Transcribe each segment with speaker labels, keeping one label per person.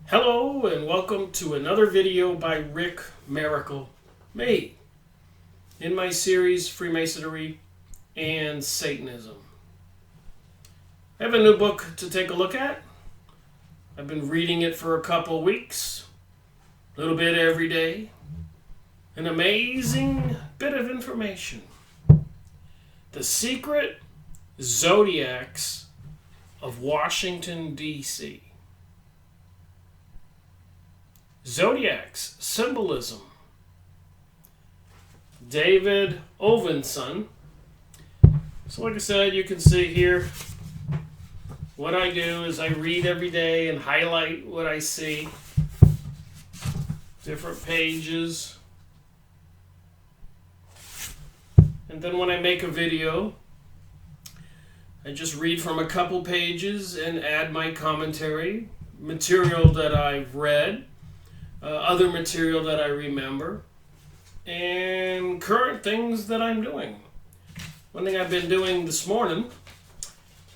Speaker 1: Hello and welcome to another video by Rick Miracle Me in my series Freemasonry and Satanism. I have a new book to take a look at. I've been reading it for a couple weeks, a little bit every day. An amazing bit of information. The Secret Zodiacs of Washington, D.C. Zodiacs, symbolism. David Ovason. So like I said, you can see here, what I do is I read every day and highlight what I see. Different pages. And then when I make a video, I just read from a couple pages and add my commentary, material that I've read, other material that I remember, and current things that I'm doing. One thing I've been doing this morning,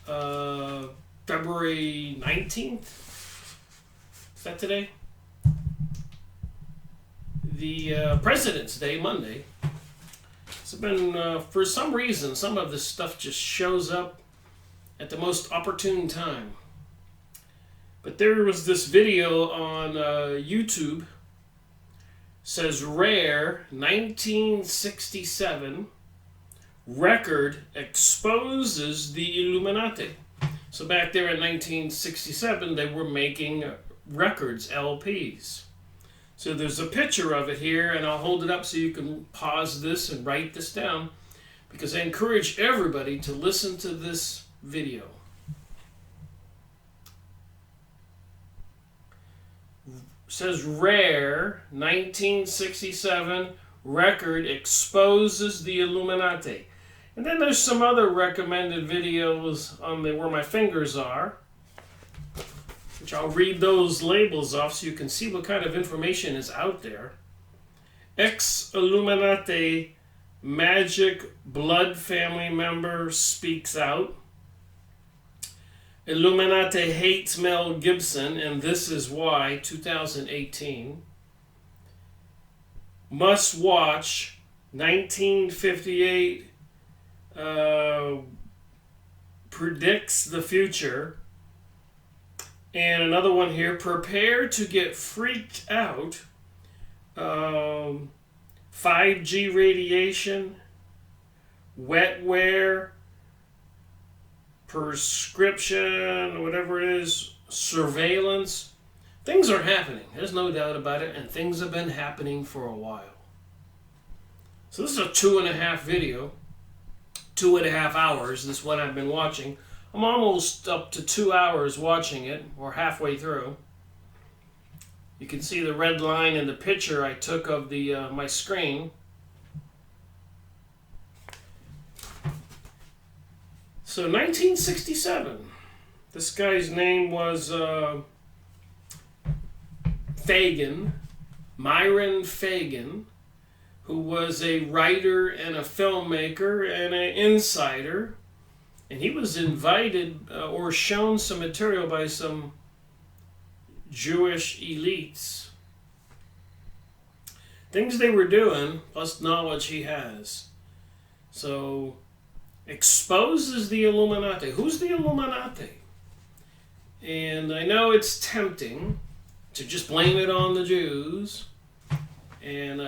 Speaker 1: February 19th, is that today? The President's Day, Monday. It's been, for some reason, some of this stuff just shows up at the most opportune time. But there was this video on YouTube, says rare 1967 record exposes the Illuminati. So back there in 1967 they were making records, LPs. So there's a picture of it here, and I'll hold it up so you can pause this and write this down, because I encourage everybody to listen to this video. It says rare 1967 record exposes the Illuminati. And then there's some other recommended videos on where my fingers are, which I'll read those labels off so you can see what kind of information is out there. Ex-Illuminati Magic Blood family member speaks out. Illuminati hates Mel Gibson, and this is why, 2018. Must watch 1958 predicts the future. And another one here, prepare to get freaked out. 5G radiation, wetware, prescription, whatever it is, surveillance. Things are happening. There's no doubt about it. And things have been happening for a while. So this is a 2.5 video. 2.5 hours. This one I've been watching. I'm almost up to 2 hours watching it, or halfway through. You can see the red line in the picture I took of the my screen. So 1967, this guy's name was Fagan, Myron Fagan, who was a writer and a filmmaker and an insider. And he was invited or shown some material by some Jewish elites. Things they were doing, plus knowledge he has. So, exposes the Illuminati. Who's the Illuminati? And I know it's tempting to just blame it on the Jews, and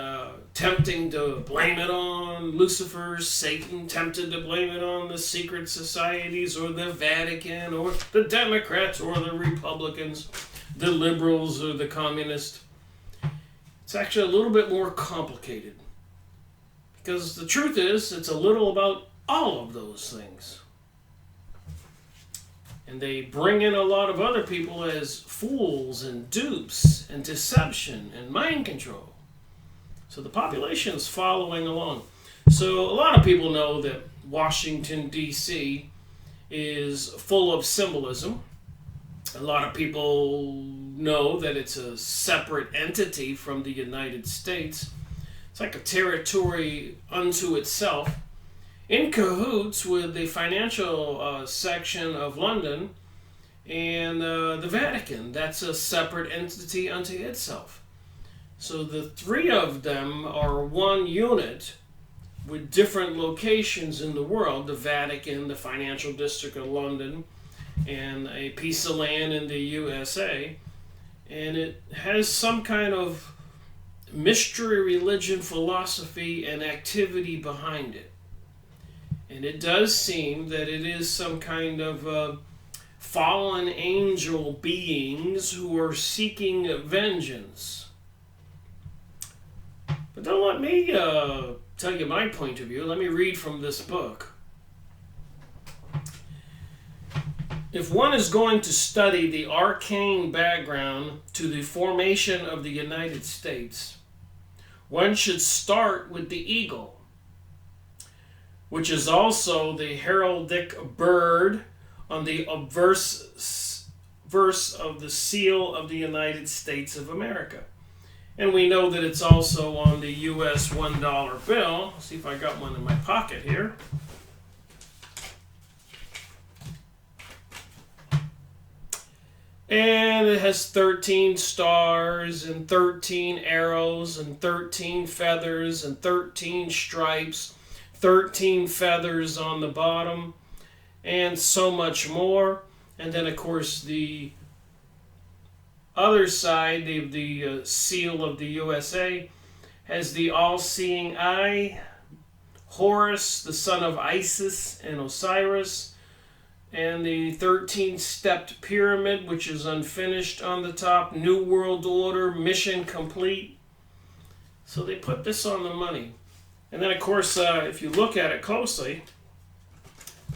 Speaker 1: tempting to blame it on Lucifer, Satan, tempted to blame it on the secret societies or the Vatican or the Democrats or the Republicans, the liberals or the communists. It's actually a little bit more complicated, because the truth is it's a little about all of those things. And they bring in a lot of other people as fools and dupes and deception and mind control. So the population is following along. So a lot of people know that Washington, D.C. is full of symbolism. A lot of people know that it's a separate entity from the United States. It's like a territory unto itself, in cahoots with the financial section of London and the Vatican. That's a separate entity unto itself. So the three of them are one unit with different locations in the world: the Vatican, the Financial District of London, and a piece of land in the USA. And it has some kind of mystery, religion, philosophy, and activity behind it. And it does seem that it is some kind of fallen angel beings who are seeking vengeance. But don't let me tell you my point of view. Let me read from this book. If one is going to study the arcane background to the formation of the United States, one should start with the eagle, which is also the heraldic bird on the obverse of the seal of the United States of America. And we know that it's also on the US $1 bill. Let's see if I got one in my pocket here. And it has 13 stars and 13 arrows and 13 feathers and 13 stripes, 13 feathers on the bottom, and so much more. And then, of course, the other side, the seal of the USA, has the all-seeing eye, Horus, the son of Isis and Osiris, and the 13-stepped pyramid, which is unfinished on the top, New World Order, mission complete. So they put this on the money. And then, of course, if you look at it closely,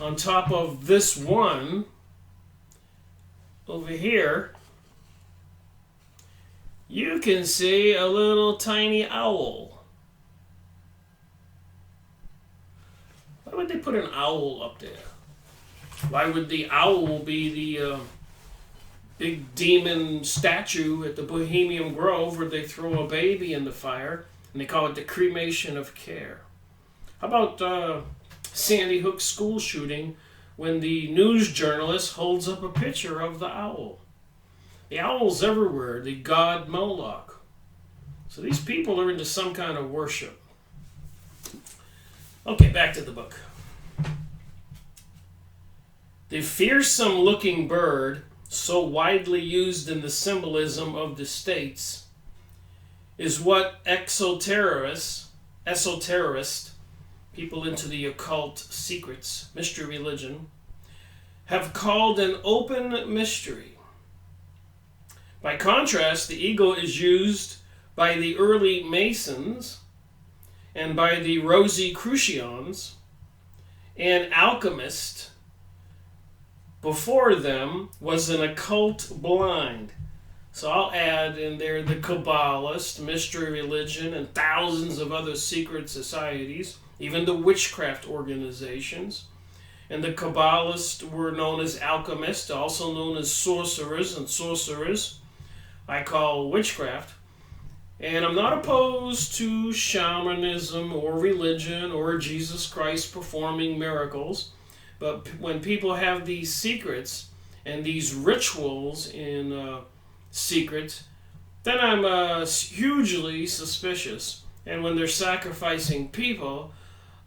Speaker 1: on top of this one, over here, you can see a little tiny owl. Why would they put an owl up there? Why would the owl be the big demon statue at the Bohemian Grove where they throw a baby in the fire and they call it the cremation of care? How about Sandy Hook school shooting when the news journalist holds up a picture of the owl? The owl's everywhere, the god Moloch. So these people are into some kind of worship. Okay, back to the book. The fearsome-looking bird, so widely used in the symbolism of the states, is what esoterists, people into the occult secrets, mystery religion, have called an open mystery. By contrast, the eagle is used by the early Masons and by the Rosicrucians and alchemists. Before them was an occult blind. So I'll add in there the Kabbalist, mystery religion, and thousands of other secret societies, even the witchcraft organizations. And the Kabbalists were known as alchemists, also known as sorcerers and sorcerers. I call witchcraft. And I'm not opposed to shamanism or religion or Jesus Christ performing miracles. But when people have these secrets and these rituals in secret, then I'm hugely suspicious. And when they're sacrificing people,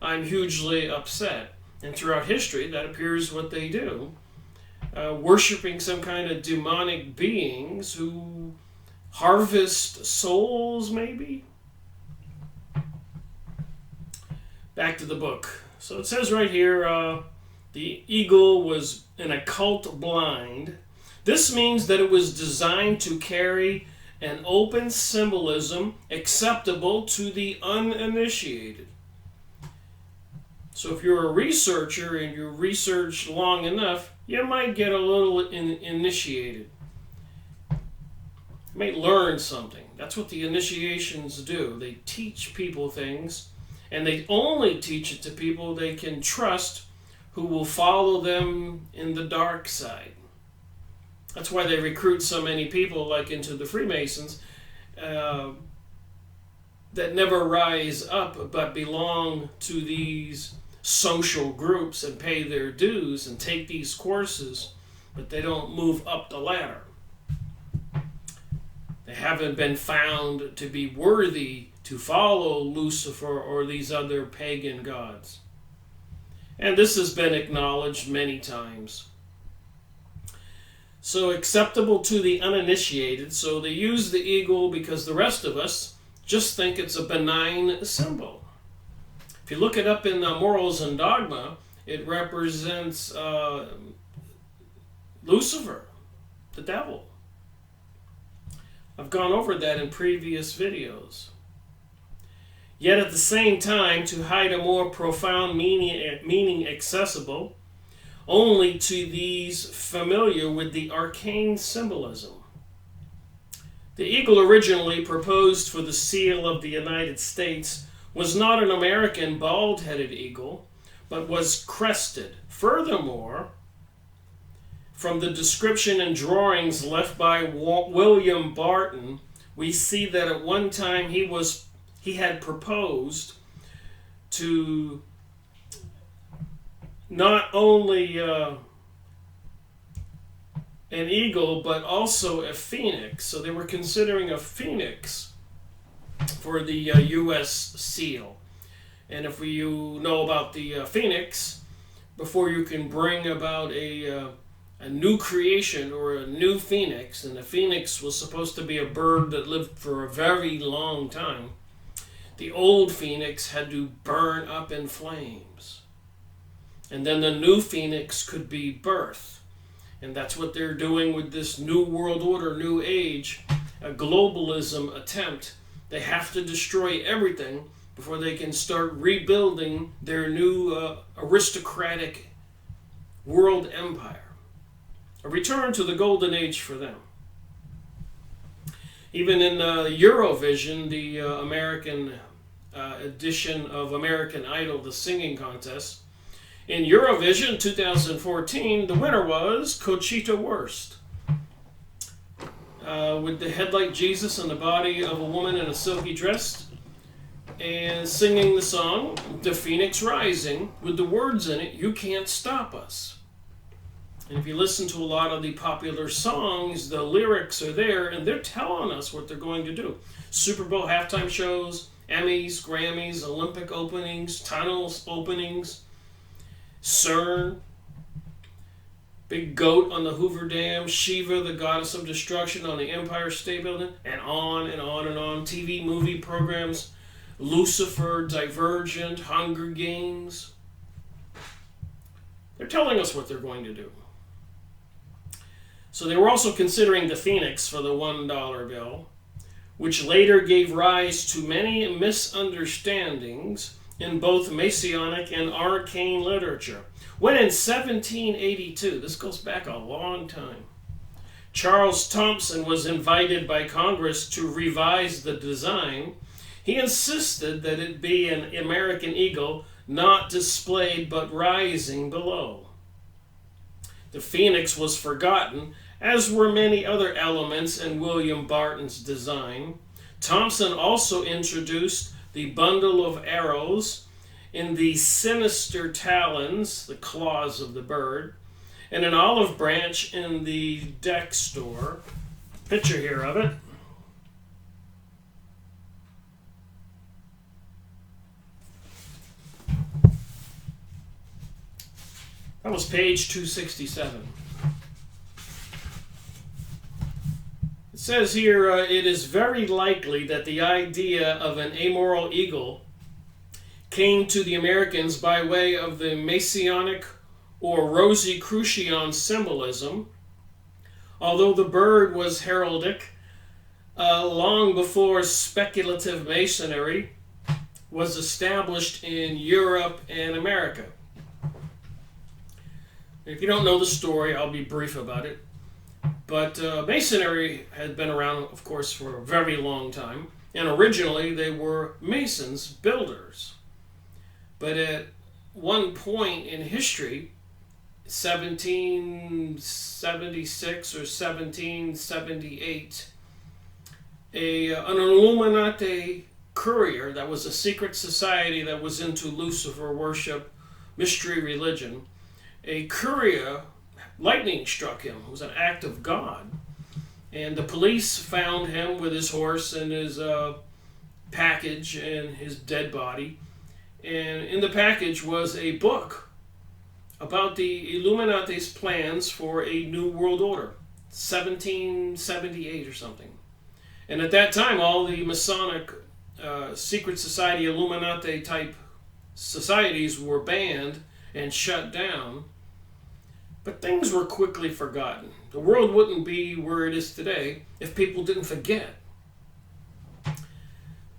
Speaker 1: I'm hugely upset. And throughout history, that appears what they do. Worshipping some kind of demonic beings who harvest souls, maybe? Back to the book. So it says right here, the eagle was an occult blind. This means that it was designed to carry an open symbolism acceptable to the uninitiated. So if you're a researcher and you research long enough, you might get a little initiated. You might learn something. That's what the initiations do. They teach people things, and they only teach it to people they can trust who will follow them in the dark side. That's why they recruit so many people like into the Freemasons that never rise up but belong to these social groups and pay their dues and take these courses but they don't move up the ladder. They haven't been found to be worthy to follow Lucifer or these other pagan gods. And this has been acknowledged many times. So acceptable to the uninitiated, so they use the eagle because the rest of us just think it's a benign symbol. If you look it up in Morals and Dogma, it represents Lucifer, the devil. I've gone over that in previous videos. Yet at the same time, to hide a more profound meaning accessible only to these familiar with the arcane symbolism. The eagle originally proposed for the seal of the United States was not an American bald-headed eagle, but was crested. Furthermore, from the description and drawings left by William Barton, we see that at one time he had proposed to not only an eagle, but also a phoenix. So they were considering a phoenix for the U.S. seal. And if you know about the phoenix, before you can bring about a new creation or a new phoenix, and the phoenix was supposed to be a bird that lived for a very long time, the old phoenix had to burn up in flames. And then the new phoenix could be birthed. And that's what they're doing with this New World Order, New Age, a globalism attempt. They have to destroy everything before they can start rebuilding their new aristocratic world empire. A return to the golden age for them. Even in Eurovision, the American edition of American Idol, the singing contest, in Eurovision 2014, the winner was Conchita Wurst. With the head like Jesus and the body of a woman in a silky dress, and singing the song, The Phoenix Rising, with the words in it, "You Can't Stop Us." And if you listen to a lot of the popular songs, the lyrics are there, and they're telling us what they're going to do. Super Bowl halftime shows, Emmys, Grammys, Olympic openings, tunnels openings, CERN, big goat on the Hoover Dam, Shiva, the goddess of destruction, on the Empire State Building, and on and on and on. TV, movie programs, Lucifer, Divergent, Hunger Games. They're telling us what they're going to do. So they were also considering the phoenix for the $1 bill, which later gave rise to many misunderstandings in both Masonic and arcane literature. When in 1782, this goes back a long time, Charles Thompson was invited by Congress to revise the design, he insisted that it be an American eagle, not displayed but rising below. The phoenix was forgotten, as were many other elements in William Barton's design. Thompson also introduced the bundle of arrows in the sinister talons, the claws of the bird, and an olive branch in the deck store. Picture here of it. That was page 267. It says here, it is very likely that the idea of an amoral eagle came to the Americans by way of the Masonic or Rosicrucian symbolism, although the bird was heraldic long before speculative masonry was established in Europe and America. If you don't know the story, I'll be brief about it. But Masonry had been around, of course, for a very long time. And originally they were masons, builders. But at one point in history, 1776 or 1778, an Illuminati courier, that was a secret society that was into Lucifer worship, mystery religion, a courier lightning struck him. It was an act of God. And the police found him with his horse and his package and his dead body. And in the package was a book about the Illuminati's plans for a new world order, 1778 or something. And at that time, all the Masonic secret society Illuminati type societies were banned and shut down. But things were quickly forgotten. The world wouldn't be where it is today if people didn't forget.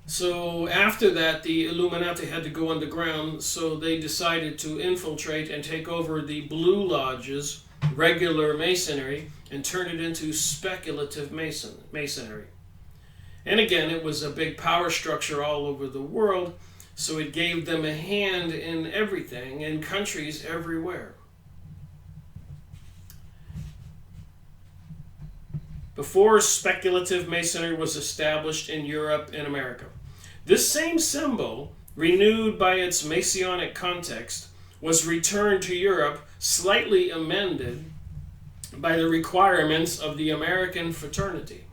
Speaker 1: So after that, the Illuminati had to go underground, so they decided to infiltrate and take over the Blue Lodges, regular masonry, and turn it into speculative masonry. And again, it was a big power structure all over the world, so it gave them a hand in everything, in countries everywhere. Before speculative masonry was established in Europe and America. This same symbol, renewed by its Masonic context, was returned to Europe, slightly amended by the requirements of the American fraternity.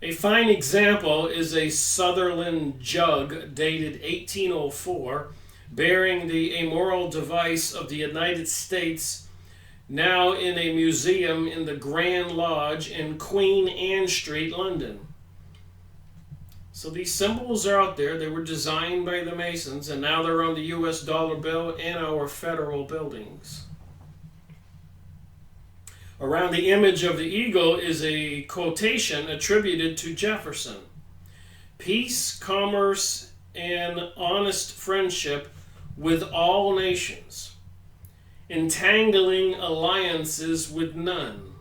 Speaker 1: A fine example is a Sutherland jug dated 1804, bearing the amoral device of the United States, now in a museum in the Grand Lodge in Queen Anne Street, London. So these symbols are out there. They were designed by the Masons, and now they're on the US dollar bill and our federal buildings. Around the image of the eagle is a quotation attributed to Jefferson. Peace, commerce, and honest friendship with all nations, entangling alliances with none.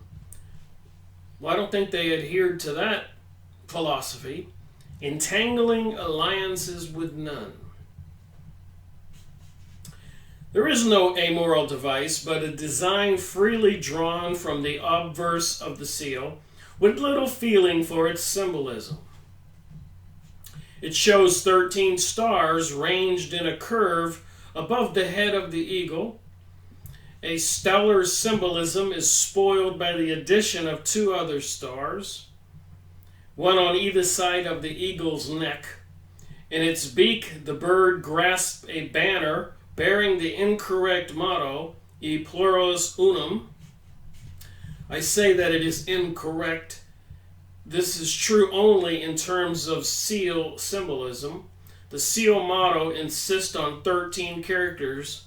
Speaker 1: Well, I don't think they adhered to that philosophy. Entangling alliances with none. There is no amoral device, but a design freely drawn from the obverse of the seal, with little feeling for its symbolism. It shows 13 stars ranged in a curve above the head of the eagle. A stellar symbolism is spoiled by the addition of 2 other stars, one on either side of the eagle's neck. In its beak, the bird grasps a banner bearing the incorrect motto, E pluribus unum. I say that it is incorrect. This is true only in terms of seal symbolism. The seal motto insists on 13 characters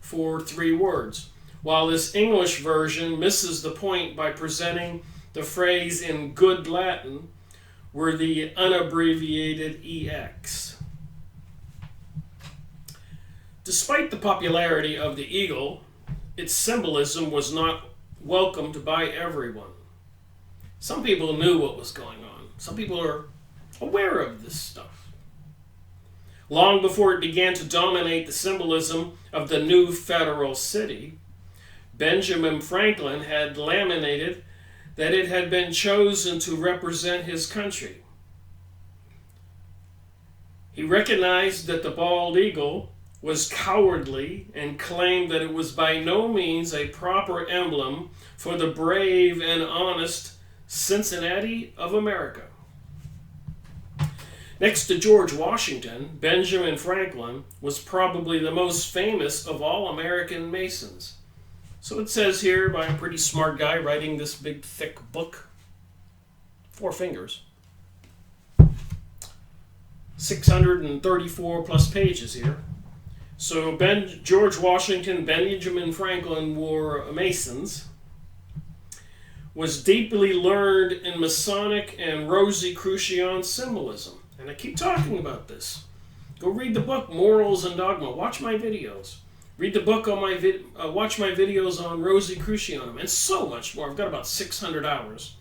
Speaker 1: for 3 words, while this English version misses the point by presenting the phrase in good Latin, were the unabbreviated EX. Despite the popularity of the eagle, its symbolism was not welcomed by everyone. Some people knew what was going on. Some people are aware of this stuff. Long before it began to dominate the symbolism of the new federal city, Benjamin Franklin had laminated that it had been chosen to represent his country. He recognized that the bald eagle was cowardly and claimed that it was by no means a proper emblem for the brave and honest Cincinnati of America. Next to George Washington, Benjamin Franklin was probably the most famous of all American Masons. So it says here by a pretty smart guy writing this big thick book, 4 fingers, 634 plus pages here. So George Washington, Benjamin Franklin were Masons, was deeply learned in Masonic and Rosicrucian symbolism. And I keep talking about this. Go read the book, Morals and Dogma. Watch my videos. Read the book on watch my videos on Rosicrucianism, and so much more. I've got about 600 hours.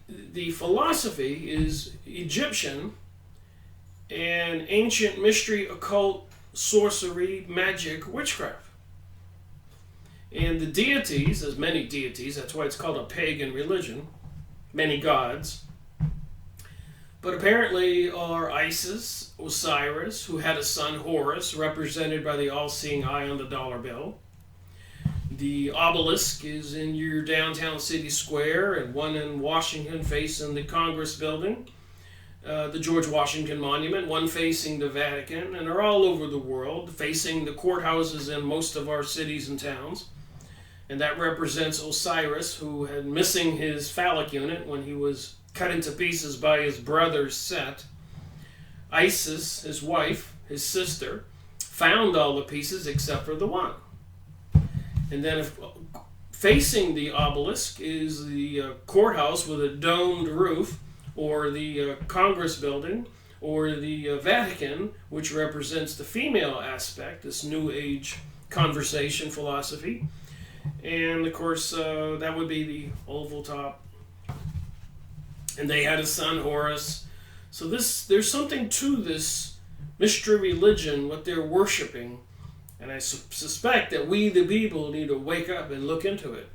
Speaker 1: The philosophy is Egyptian and ancient mystery, occult, sorcery, magic, witchcraft. And the deities, there's many deities, that's why it's called a pagan religion, many gods. but apparently are Isis, Osiris, who had a son Horus, represented by the all-seeing eye on the dollar bill. The obelisk is in your downtown city square, and one in Washington facing the Congress building, the George Washington Monument, one facing the Vatican, and are all over the world, facing the courthouses in most of our cities and towns. And that represents Osiris, who had missing his phallic unit when he was cut into pieces by his brother Set. Isis, his wife, his sister, found all the pieces except for the one. And then facing the obelisk is the courthouse with a domed roof, or the Congress building, or the Vatican, which represents the female aspect, this New Age conversation philosophy. And of course, that would be the oval top. And they had a son, Horus. So there's something to this mystery religion, what they're worshiping. And I suspect that we, the people, need to wake up and look into it.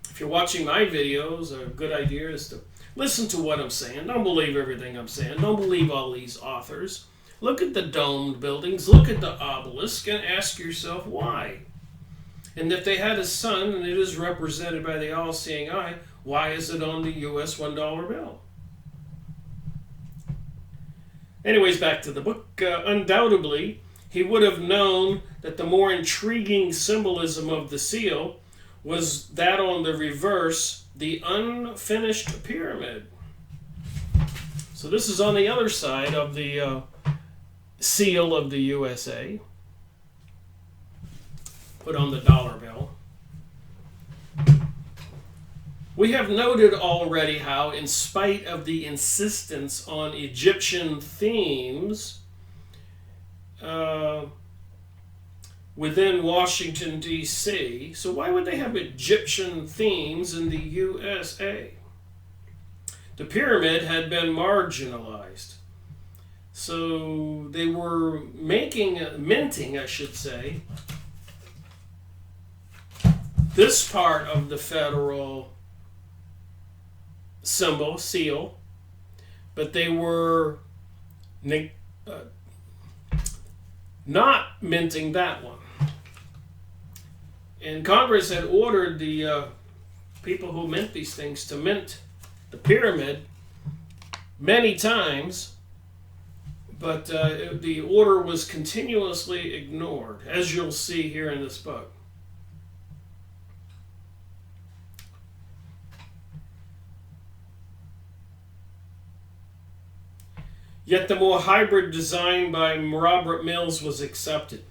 Speaker 1: If you're watching my videos, a good idea is to listen to what I'm saying. Don't believe everything I'm saying. Don't believe all these authors. Look at the domed buildings. Look at the obelisk and ask yourself why. And if they had a son, and it is represented by the all-seeing eye, why is it on the U.S. $1 bill? Anyways, back to the book. Undoubtedly, he would have known that the more intriguing symbolism of the seal was that on the reverse, the unfinished pyramid. So this is on the other side of the seal of the USA. Put on the dollar bill. We have noted already how, in spite of the insistence on Egyptian themes within Washington, D.C., so why would they have Egyptian themes in the USA? The pyramid had been marginalized. So they were minting, I should say, this part of the federal symbol, seal, but they were not minting that one. And Congress had ordered the people who mint these things to mint the pyramid many times, but the order was continuously ignored, as you'll see here in this book. Yet the more hybrid design by Robert Mills was accepted.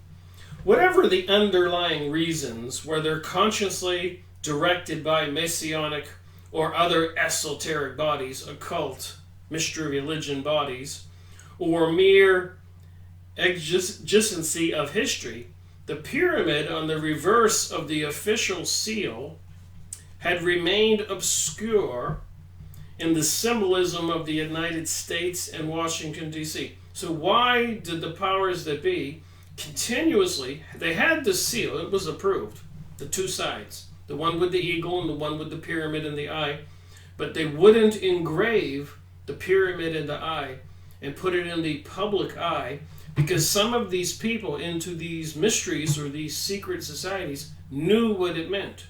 Speaker 1: Whatever the underlying reasons, whether consciously directed by Masonic or other esoteric bodies, occult, mystery religion bodies, or mere exigency of history, the pyramid on the reverse of the official seal had remained obscure in the symbolism of the United States and Washington, D.C. So why did the powers that be continuously, they had the seal, it was approved, the two sides, the one with the eagle and the one with the pyramid in the eye, but they wouldn't engrave the pyramid in the eye and put it in the public eye, because some of these people into these mysteries or these secret societies knew what it meant.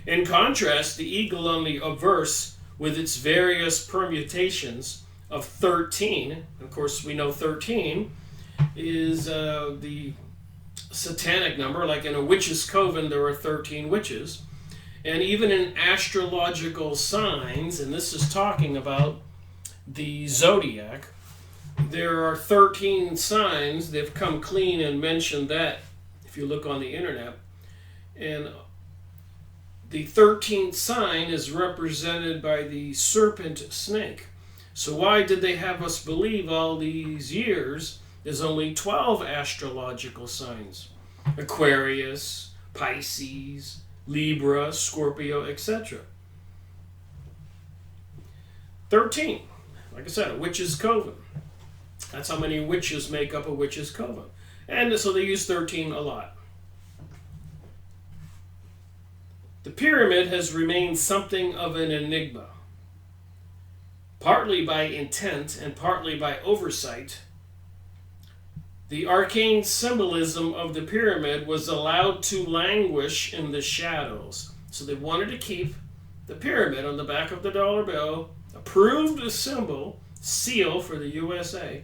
Speaker 1: In contrast, the eagle on the obverse, with its various permutations of 13, of course we know 13 is the satanic number, like in a witch's coven there are 13 witches, and even in astrological signs, and this is talking about the zodiac, there are 13 signs. They've come clean and mentioned that if you look on the internet. And the 13th sign is represented by the serpent snake. So why did they have us believe all these years there's only 12 astrological signs? Aquarius, Pisces, Libra, Scorpio, etc. 13. Like I said, a witch's coven. That's how many witches make up a witch's coven. And so they use 13 a lot. The pyramid has remained something of an enigma. partly by intent and partly by oversight, the arcane symbolism of the pyramid was allowed to languish in the shadows. So they wanted to keep the pyramid on the back of the dollar bill, approved symbol, seal for the USA,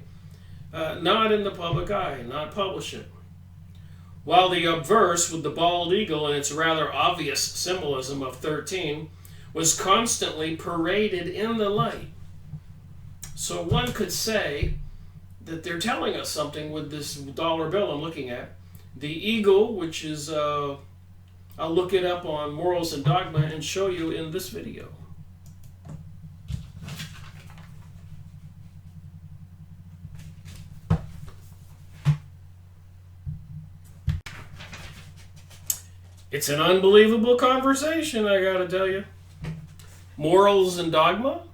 Speaker 1: not in the public eye, not publish it. While the obverse with the bald eagle and its rather obvious symbolism of 13 was constantly paraded in the light. So one could say that they're telling us something with this dollar bill I'm looking at. The eagle, which is, I'll look it up on Morals and Dogma and show you in this video. It's an unbelievable conversation, I gotta tell you. Morals and Dogma,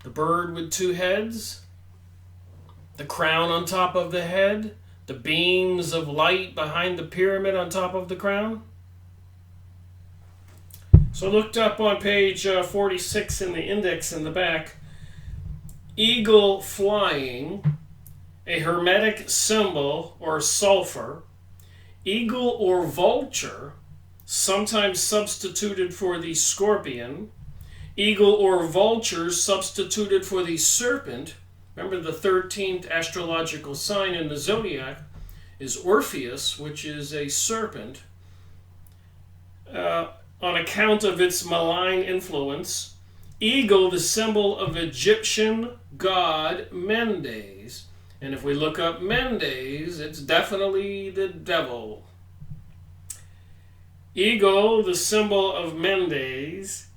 Speaker 1: the bird with two heads, the crown on top of the head, the beams of light behind the pyramid on top of the crown. So I looked up on page 46 in the index in the back, eagle flying, a hermetic symbol or sulfur, eagle or vulture, sometimes substituted for the scorpion, eagle or vulture substituted for the serpent. Remember, the 13th astrological sign in the Zodiac is Orpheus, which is a serpent, on account of its malign influence. Eagle, the symbol of Egyptian god Mendes. And if we look up Mendes, it's definitely the devil. Eagle, the symbol of Mendes.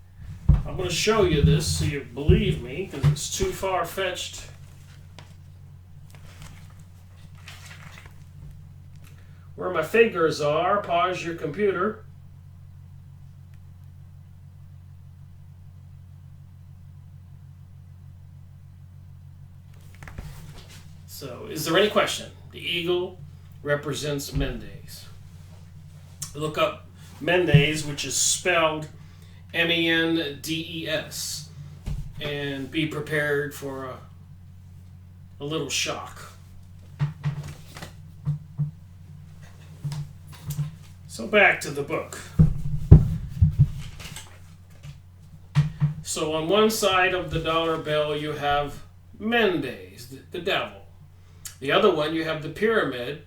Speaker 1: I'm going to show you this so you believe me, because it's too far-fetched. Where my fingers are, pause your computer. So, is there any question? The eagle represents Mendes. Look up Mendes, which is spelled M-E-N-D-E-S, and be prepared for a little shock. So back to the book. So on one side of the dollar bill you have Mendes, the devil. The other one you have the pyramid,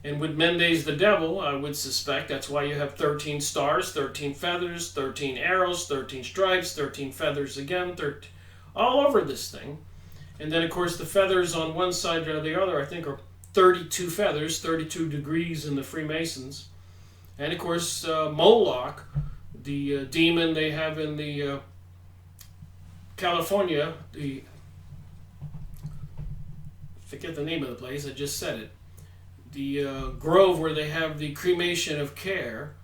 Speaker 1: and with Mendes the devil, I would suspect that's why you have 13 stars, 13 feathers, 13 arrows, 13 stripes, 13 feathers again, all over this thing. And then of course the feathers on one side or the other I think are 32 feathers, 32 degrees in the Freemasons. And of course Moloch, the demon they have in the California, forget the name of the place, I just said it. The grove where they have the cremation of care,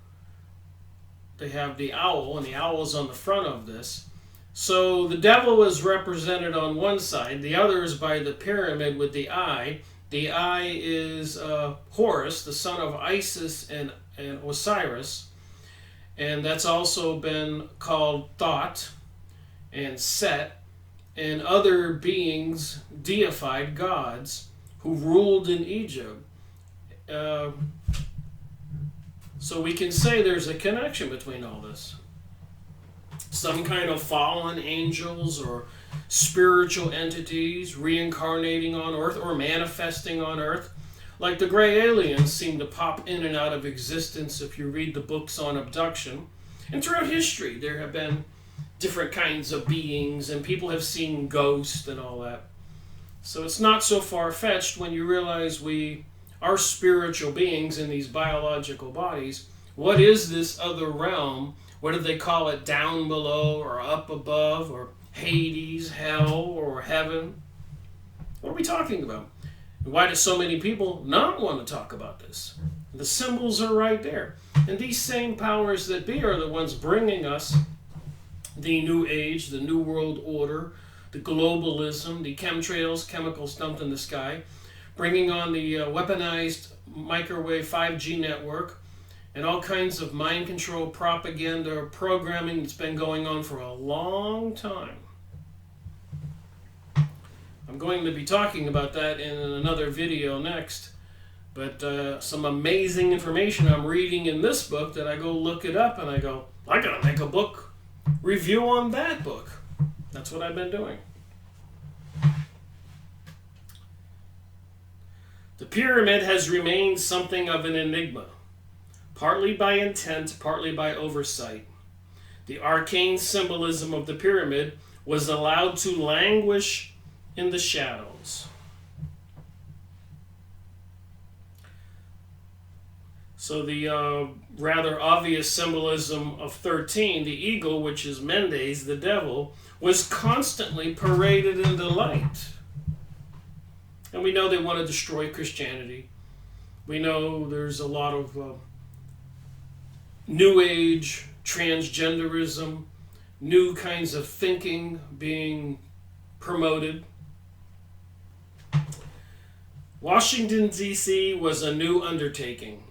Speaker 1: they have the owl, and the owl's on the front of this. So the devil is represented on one side, the other is by the pyramid with the eye. The eye is Horus, the son of Isis and Osiris, and that's also been called Thoth and Set and other beings, deified gods, who ruled in Egypt. So we can say there's a connection between all this. Some kind of fallen angels or spiritual entities reincarnating on Earth or manifesting on Earth. Like the gray aliens seem to pop in and out of existence if you read the books on abduction. And throughout history there have been different kinds of beings, and people have seen ghosts and all that. So it's not so far-fetched when you realize we are spiritual beings in these biological bodies. What is this other realm? What do they call it? Down below or up above or Hades, hell, or heaven? What are we talking about? And why do so many people not want to talk about this? The symbols are right there. And these same powers that be are the ones bringing us the New Age, the New World Order, the globalism, the chemtrails, chemicals dumped in the sky, bringing on the weaponized microwave 5G network, and all kinds of mind control propaganda programming that's been going on for a long time. I'm going to be talking about that in another video next. But some amazing information I'm reading in this book that I go look it up and I go, I gotta make a book review on that book. That's what I've been doing. The pyramid has remained something of an enigma, partly by intent, partly by oversight. The arcane symbolism of the pyramid was allowed to languish in the shadows. So the rather obvious symbolism of 13, the eagle, which is Mendes, the devil, was constantly paraded in the light. And we know they want to destroy Christianity. We know there's a lot of New Age, transgenderism, new kinds of thinking being promoted. Washington, D.C. was a new undertaking.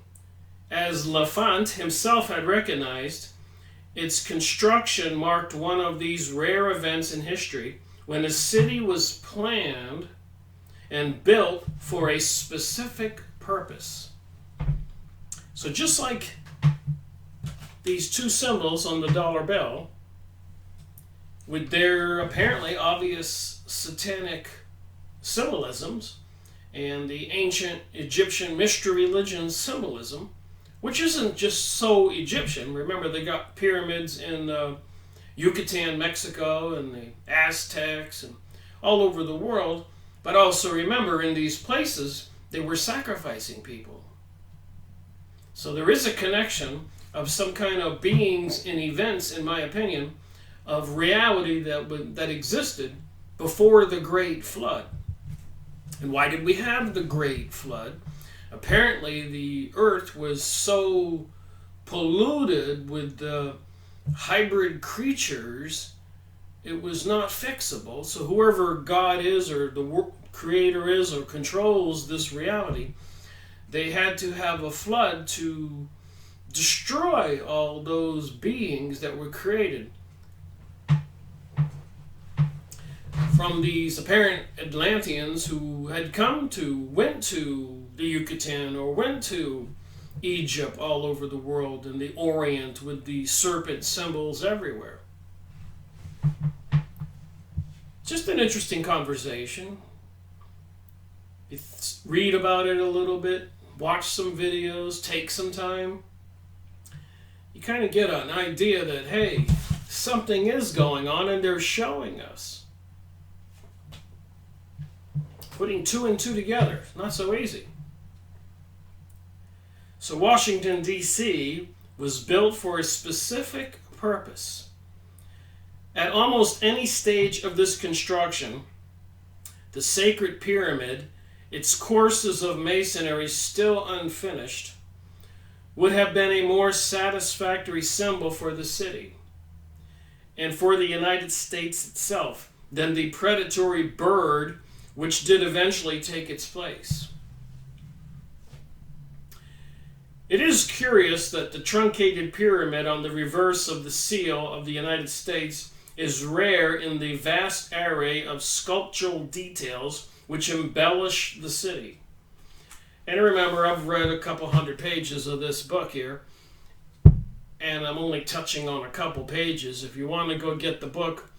Speaker 1: As L'Enfant himself had recognized, its construction marked one of these rare events in history when a city was planned and built for a specific purpose. So just like these two symbols on the dollar bill, with their apparently obvious satanic symbolisms and the ancient Egyptian mystery religion symbolism, which isn't just so Egyptian. Remember, they got pyramids in Yucatan, Mexico, and the Aztecs, and all over the world. But also remember, in these places, they were sacrificing people. So there is a connection of some kind of beings and events, in my opinion, of reality that existed before the Great Flood. And why did we have the Great Flood? Apparently, the earth was so polluted with hybrid creatures, it was not fixable. So whoever God is, or the creator is, or controls this reality, they had to have a flood to destroy all those beings that were created from these apparent Atlanteans who had went to the Yucatan or went to Egypt, all over the world, in the Orient, with the serpent symbols everywhere. Just an interesting conversation. You read about it a little bit, watch some videos, take some time. You kind of get an idea that, hey, something is going on and they're showing us. Putting two and two together, not so easy. So Washington, D.C. was built for a specific purpose. At almost any stage of this construction, the sacred pyramid, its courses of masonry still unfinished, would have been a more satisfactory symbol for the city and for the United States itself than the predatory bird which did eventually take its place. It is curious that the truncated pyramid on the reverse of the seal of the United States is rare in the vast array of sculptural details which embellish the city. And remember, I've read a couple hundred pages of this book here, and I'm only touching on a couple pages. If you want to go get the book,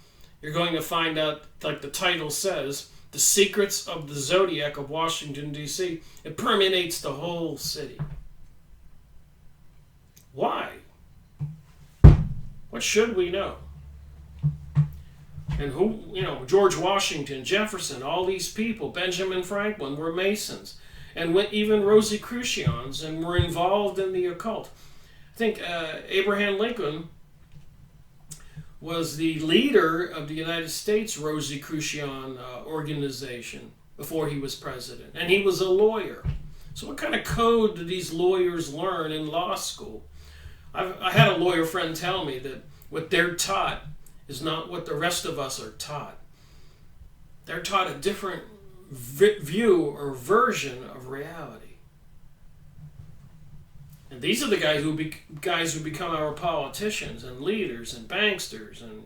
Speaker 1: you're going to find out, like the title says, The Secrets of the Zodiac of Washington, D.C. It permeates the whole city. Why? What should we know? And who, George Washington, Jefferson, all these people, Benjamin Franklin, were Masons. And even Rosicrucians, and were involved in the occult. I think Abraham Lincoln was the leader of the United States Rosicrucian organization before he was president. And he was a lawyer. So what kind of code do these lawyers learn in law school? I had a lawyer friend tell me that what they're taught is not what the rest of us are taught. They're taught a different view or version of reality. And these are the guys who become our politicians and leaders and banksters. And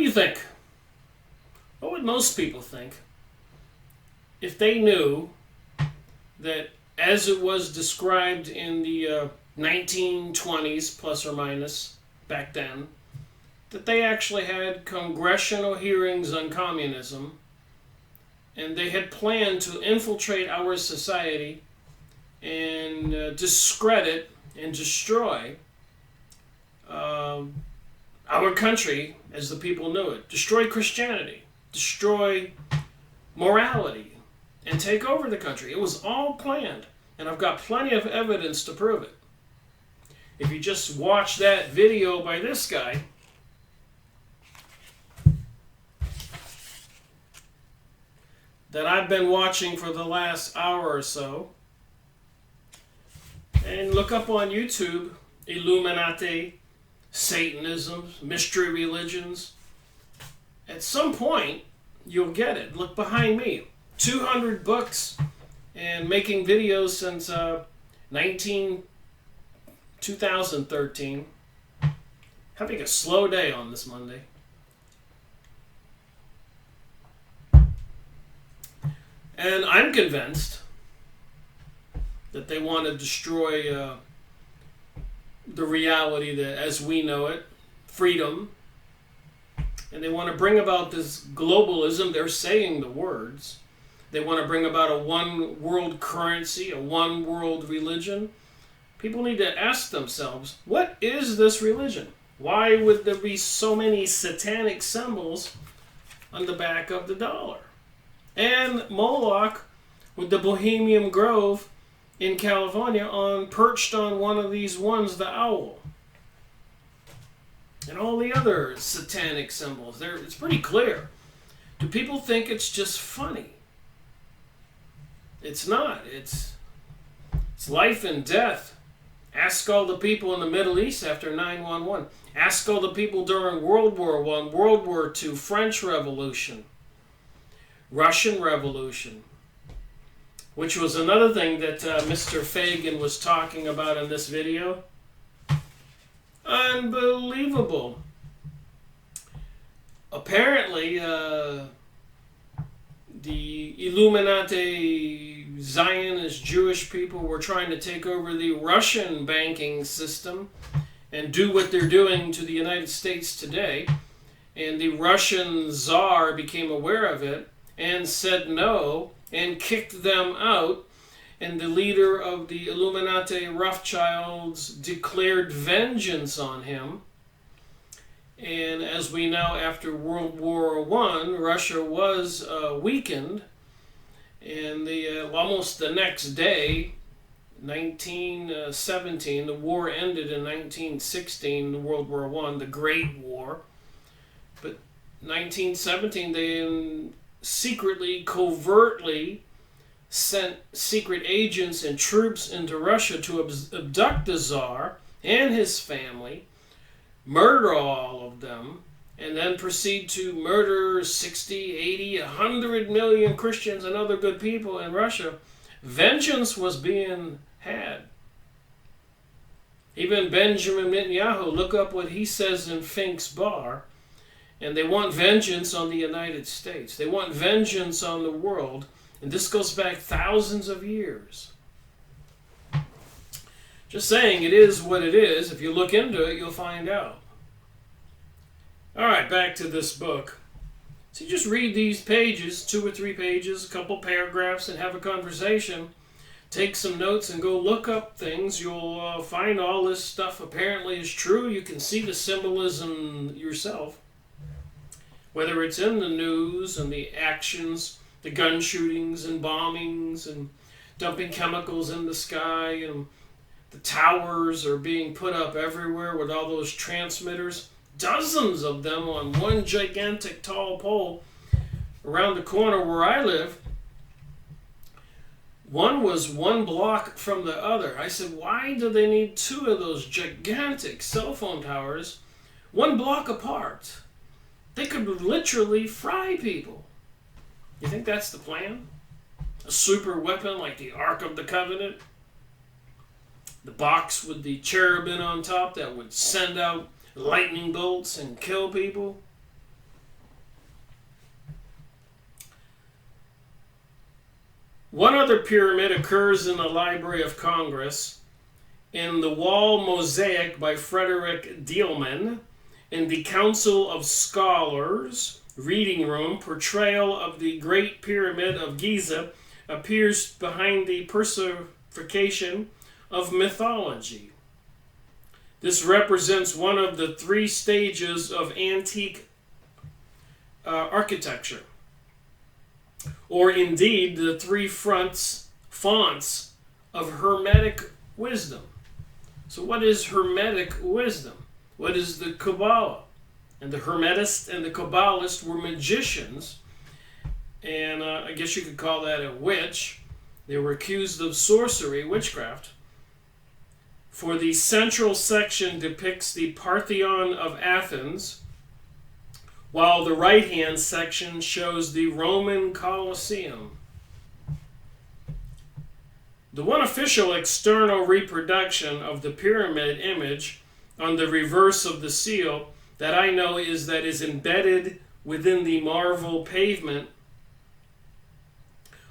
Speaker 1: do you think? What would most people think if they knew that, as it was described in the 1920s, plus or minus, back then, that they actually had congressional hearings on communism, and they had planned to infiltrate our society and discredit and destroy our country as the people knew it, destroy Christianity, destroy morality, and take over the country. It was all planned, and I've got plenty of evidence to prove it. If you just watch that video by this guy, that I've been watching for the last hour or so, and look up on YouTube, Illuminati, Satanism, mystery religions. At some point, you'll get it. Look behind me. 200 books and making videos since 2013. Having a slow day on this Monday. And I'm convinced that they want to destroy the reality that, as we know it, freedom. And they want to bring about this globalism. They're saying the words. They want to bring about a one world currency, a one world religion. People need to ask themselves, what is this religion? Why would there be so many satanic symbols on the back of the dollar? And Moloch with the Bohemian Grove in California perched on one of these ones, the owl. And all the other satanic symbols. It's pretty clear. Do people think it's just funny? It's not. It's life and death. Ask all the people in the Middle East after 9/11. Ask all the people during World War I, World War II, French Revolution, Russian Revolution, which was another thing that Mr. Fagan was talking about in this video. Unbelievable. Apparently, the Illuminati Zionist Jewish people were trying to take over the Russian banking system and do what they're doing to the United States today. And the Russian Tsar became aware of it and said no and kicked them out. And the leader of the Illuminati Rothschilds declared vengeance on him. And as we know, after World War I, Russia was weakened. And almost the next day, 1917, the war ended in 1916, World War I, the Great War. But 1917, they secretly, covertly sent secret agents and troops into Russia to abduct the Tsar and his family, murder all of them, and then proceed to murder 60, 80, 100 million Christians and other good people in Russia. Vengeance was being had. Even Benjamin Netanyahu, look up what he says in Fink's Bar, and they want vengeance on the United States. They want vengeance on the world. And this goes back thousands of years. Just saying, it is what it is. If you look into it, you'll find out. All right, back to this book. So you just read these pages, 2 or 3 pages, a couple paragraphs, and have a conversation. Take some notes and go look up things. You'll find all this stuff apparently is true. You can see the symbolism yourself. Whether it's in the news and the actions, the gun shootings and bombings and dumping chemicals in the sky, and the towers are being put up everywhere with all those transmitters, dozens of them on one gigantic tall pole around the corner where I live. One was 1 block from the other. I said, why do they need 2 of those gigantic cell phone towers 1 block apart? They could literally fry people. You think that's the plan? A super weapon like the Ark of the Covenant? The box with the cherubim on top that would send out lightning bolts and kill people? One other pyramid occurs in the Library of Congress, in the wall mosaic by Frederick Dielman, in the Council of Scholars reading room. Portrayal of the Great Pyramid of Giza appears behind the personification of mythology. This represents one of the three stages of antique architecture, or indeed the three fonts of Hermetic wisdom. So what is Hermetic wisdom? What is the Kabbalah? And the Hermetists and the Kabbalists were magicians, and I guess you could call that a witch. They were accused of sorcery, witchcraft. For the central section depicts the Parthenon of Athens, while the right-hand section shows the Roman Colosseum. The one official external reproduction of the pyramid image on the reverse of the seal that I know is embedded within the marble pavement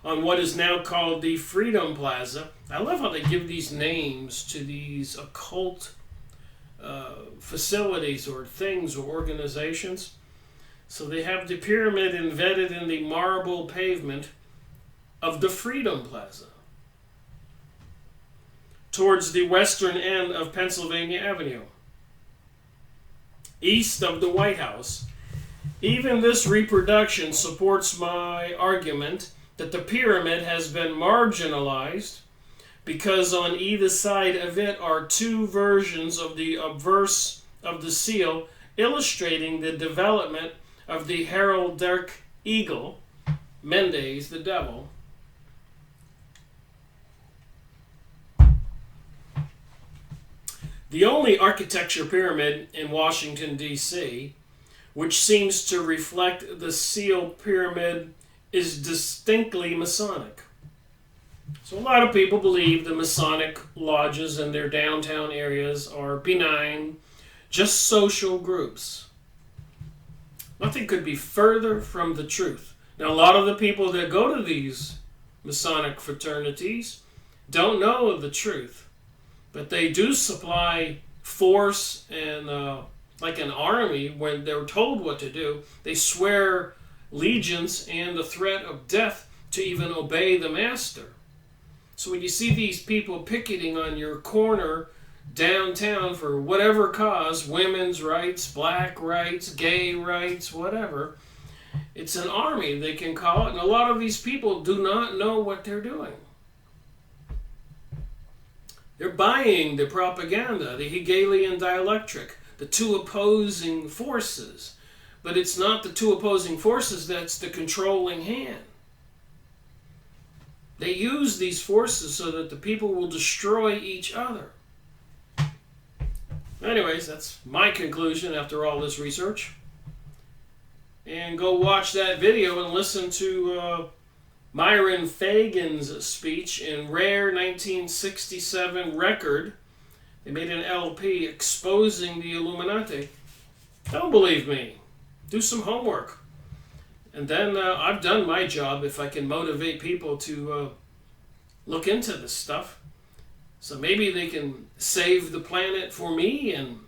Speaker 1: on what is now called the Freedom Plaza. I love how they give these names to these occult facilities or things or organizations. So they have the pyramid embedded in the marble pavement of the Freedom Plaza, towards the western end of Pennsylvania Avenue, east of the White House. Even this reproduction supports my argument that the pyramid has been marginalized because on either side of it are two versions of the obverse of the seal illustrating the development of the heraldic eagle, Mendes, the devil. The only architecture pyramid in Washington, D.C., which seems to reflect the seal pyramid, is distinctly Masonic. So a lot of people believe the Masonic lodges in their downtown areas are benign, just social groups. Nothing could be further from the truth. Now, a lot of the people that go to these Masonic fraternities don't know the truth, but they do supply force and like an army. When they're told what to do, they swear allegiance and the threat of death to even obey the master. So when you see these people picketing on your corner downtown for whatever cause, women's rights, black rights, gay rights, whatever, it's an army, they can call it, and a lot of these people do not know what they're doing. They're buying the propaganda, the Hegelian dialectic, the two opposing forces. But it's not the two opposing forces that's the controlling hand. They use these forces so that the people will destroy each other. Anyways, that's my conclusion after all this research. And go watch that video and listen to Myron Fagan's speech in Rare 1967 record. They made an LP exposing the Illuminati. Don't believe me. Do some homework. And then I've done my job if I can motivate people to look into this stuff. So maybe they can save the planet for me and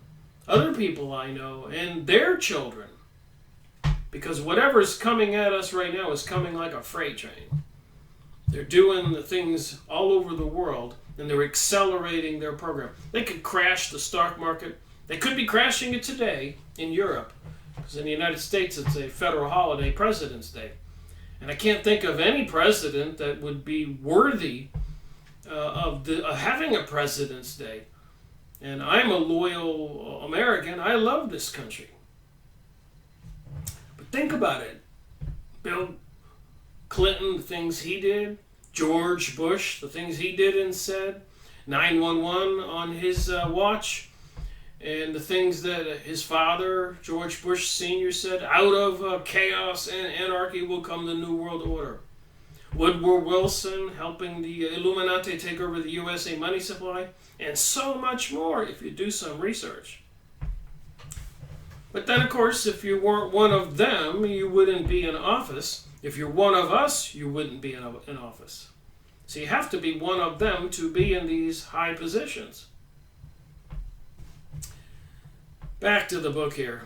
Speaker 1: other people I know and their children. Because whatever's coming at us right now is coming like a freight train. They're doing the things all over the world and they're accelerating their program. They could crash the stock market. They could be crashing it today in Europe. Because in the United States it's a federal holiday, President's Day. And I can't think of any president that would be worthy of having a President's Day. And I'm a loyal American. I love this country. But think about it. Bill Clinton, the things he did. George Bush, the things he did and said. 911 on his watch. And the things that his father, George Bush Sr., said, out of chaos and anarchy will come the New World Order. Woodrow Wilson helping the Illuminati take over the USA money supply, and so much more if you do some research. But then, of course, if you weren't one of them, you wouldn't be in office. If you're one of us, you wouldn't be in office. So you have to be one of them to be in these high positions. Back to the book here.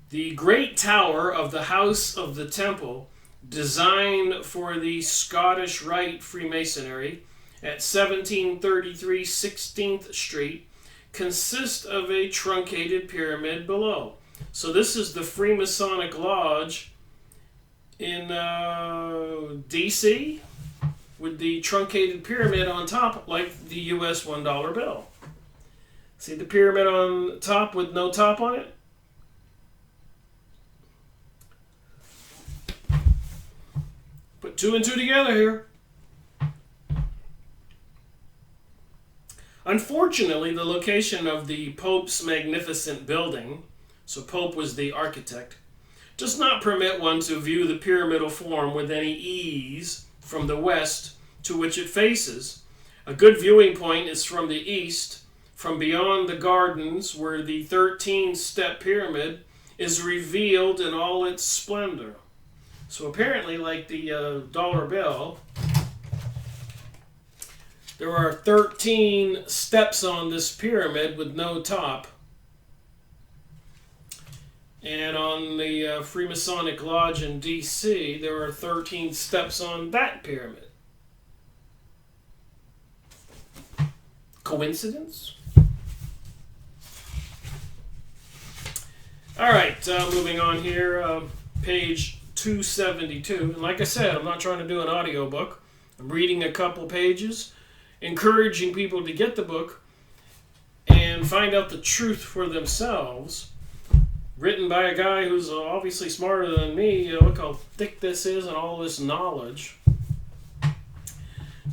Speaker 1: The Great Tower of the House of the Temple, designed for the Scottish Rite Freemasonry at 1733 16th Street, consists of a truncated pyramid below. So this is the Freemasonic Lodge in D.C. with the truncated pyramid on top, like the U.S. $1 bill. See the pyramid on top with no top on it? Put two and two together here. Unfortunately, the location of the Pope's magnificent building, so Pope was the architect, does not permit one to view the pyramidal form with any ease from the west to which it faces. A good viewing point is from the east, from beyond the gardens, where the 13-step pyramid is revealed in all its splendor. So apparently, like the dollar bill, there are 13 steps on this pyramid with no top. And on the Freemasonic Lodge in D.C., there are 13 steps on that pyramid. Coincidence? All right, moving on here, page 272. And like I said, I'm not trying to do an audiobook. I'm reading a couple pages, encouraging people to get the book and find out the truth for themselves. Written by a guy who's obviously smarter than me. Look how thick this is and all this knowledge.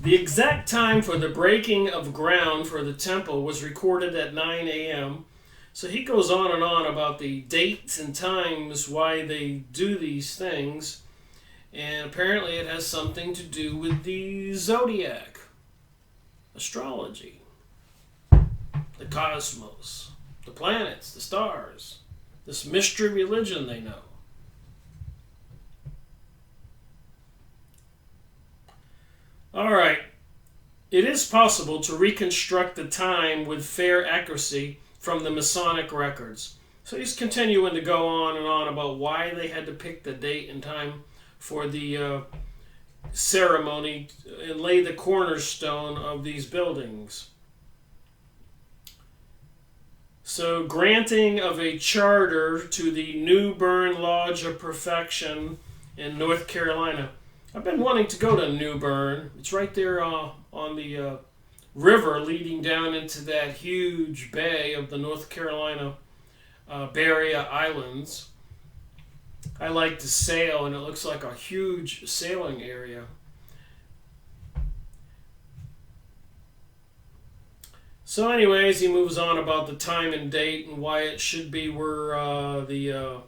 Speaker 1: The exact time for the breaking of ground for the temple was recorded at 9 a.m. So he goes on and on about the dates and times why they do these things. And apparently it has something to do with the Zodiac, astrology, the cosmos, the planets, the stars. This mystery religion they know. All right. It is possible to reconstruct the time with fair accuracy from the Masonic records. So he's continuing to go on and on about why they had to pick the date and time for the ceremony and lay the cornerstone of these buildings. So, granting of a charter to the New Bern Lodge of Perfection in North Carolina. I've been wanting to go to New Bern. It's right there on the river leading down into that huge bay of the North Carolina Barrier Islands. I like to sail, and it looks like a huge sailing area. So anyways, he moves on about the time and date and why it should be where the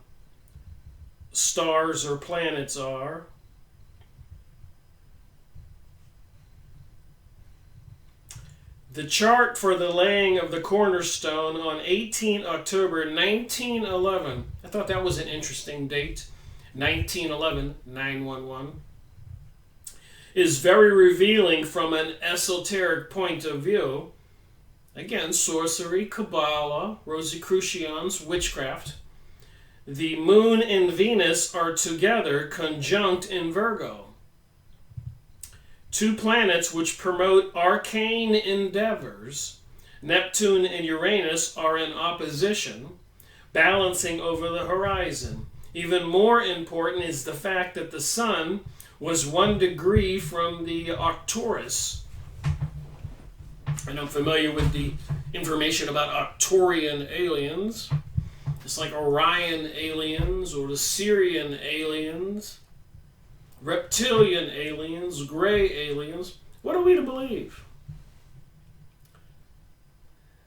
Speaker 1: stars or planets are. The chart for the laying of the cornerstone on 18 October 1911. I thought that was an interesting date. 1911, 911. Is very revealing from an esoteric point of view. Again, sorcery, Kabbalah, Rosicrucians, witchcraft. The moon and Venus are together, conjunct in Virgo. Two planets which promote arcane endeavors, Neptune and Uranus, are in opposition, balancing over the horizon. Even more important is the fact that the Sun was 1 degree from the Arcturus. And I'm familiar with the information about Arcturian aliens. It's like Orion aliens or the Syrian aliens, reptilian aliens, gray aliens. What are we to believe?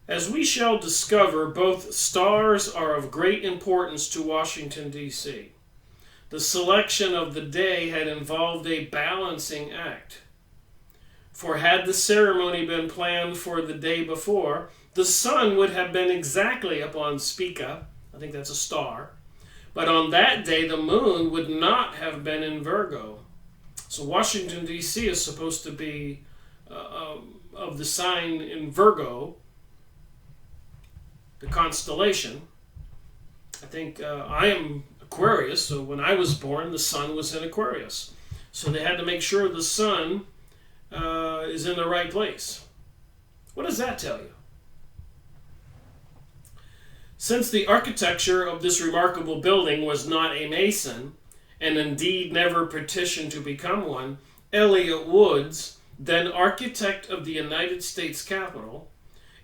Speaker 1: As we shall discover, both stars are of great importance to Washington, D.C. The selection of the day had involved a balancing act. For had the ceremony been planned for the day before, the sun would have been exactly upon Spica, I think that's a star, but on that day the moon would not have been in Virgo. So Washington, D.C. is supposed to be of the sign in Virgo, the constellation. I think I am Aquarius, so when I was born, the sun was in Aquarius. So they had to make sure the sun is in the right place. What does that tell you? Since the architecture of this remarkable building was not a Mason, and indeed never petitioned to become one, Elliott Woods, then architect of the United States Capitol,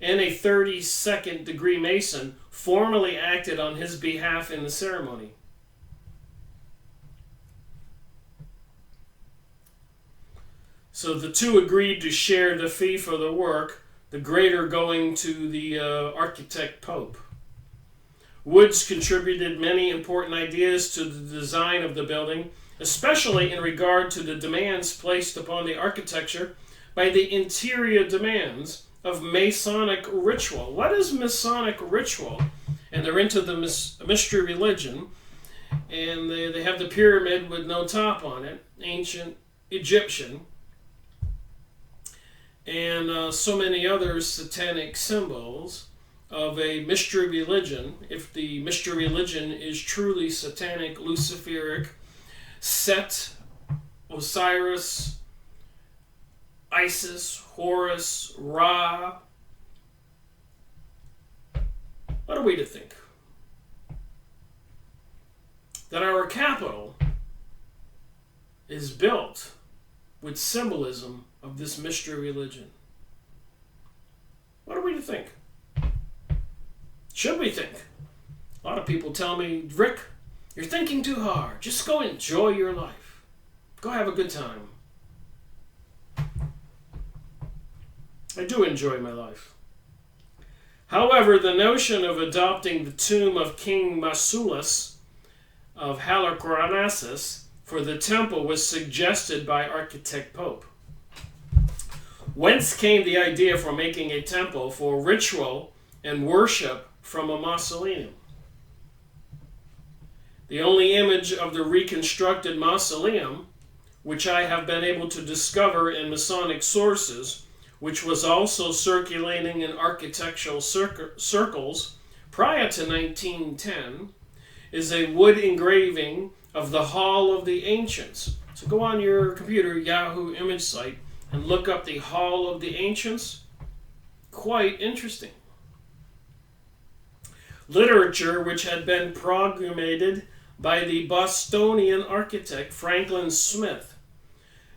Speaker 1: and a 32nd degree Mason, formally acted on his behalf in the ceremony. So the two agreed to share the fee for the work, the greater going to the architect Pope. Woods contributed many important ideas to the design of the building, especially in regard to the demands placed upon the architecture by the interior demands of Masonic ritual. What is Masonic ritual? And they're into the mystery religion, and they have the pyramid with no top on it, ancient Egyptian, and so many other satanic symbols of a mystery religion. If the mystery religion is truly satanic, Luciferic, Set, Osiris, Isis, Horus, Ra, what are we to think? That our capital is built with symbolism of this mystery religion. What are we to think? Should we think? A lot of people tell me, Rick, you're thinking too hard. Just go enjoy your life. Go have a good time. I do enjoy my life. However, the notion of adopting the tomb of King Mausolus of Halicarnassus for the temple was suggested by architect Pope. Whence came the idea for making a temple for ritual and worship from a mausoleum? The only image of the reconstructed mausoleum, which I have been able to discover in Masonic sources, which was also circulating in architectural circles prior to 1910, is a wood engraving of the Hall of the Ancients. So go on your computer, Yahoo image site, and look up the Hall of the Ancients. Quite interesting. Literature which had been promulgated by the Bostonian architect Franklin Smith.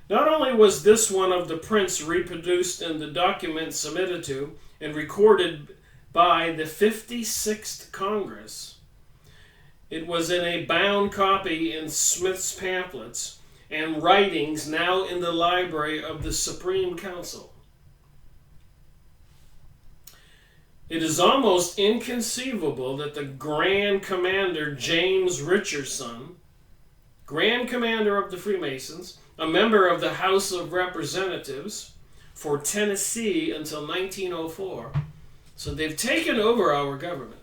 Speaker 1: Not only was this one of the prints reproduced in the document submitted to and recorded by the 56th Congress, it was in a bound copy in Smith's pamphlets and writings now in the library of the Supreme Council. It is almost inconceivable that the Grand Commander James Richardson, Grand Commander of the Freemasons, a member of the House of Representatives for Tennessee until 1904, so they've taken over our government.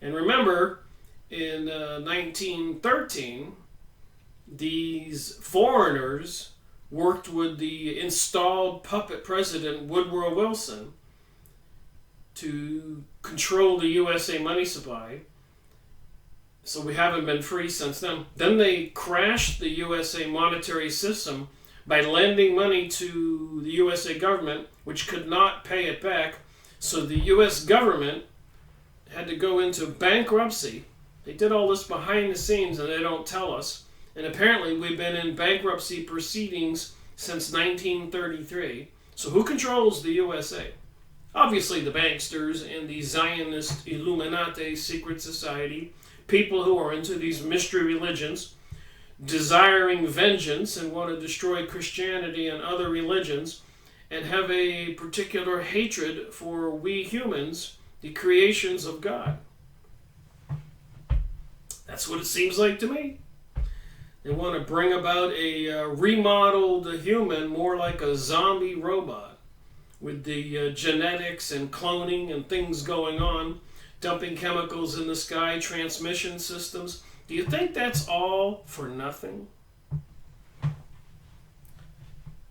Speaker 1: And remember, in 1913, these foreigners worked with the installed puppet president Woodrow Wilson to control the USA money supply. So we haven't been free since then. Then they crashed the USA monetary system by lending money to the USA government, which could not pay it back. So the US government had to go into bankruptcy. They did all this behind the scenes and they don't tell us. And apparently we've been in bankruptcy proceedings since 1933. So who controls the USA? Obviously the banksters and the Zionist Illuminati secret society, people who are into these mystery religions, desiring vengeance and want to destroy Christianity and other religions, and have a particular hatred for we humans, the creations of God. That's what it seems like to me. They want to bring about a remodeled human, more like a zombie robot, with the genetics and cloning and things going on, dumping chemicals in the sky, transmission systems, Do you think that's all for nothing?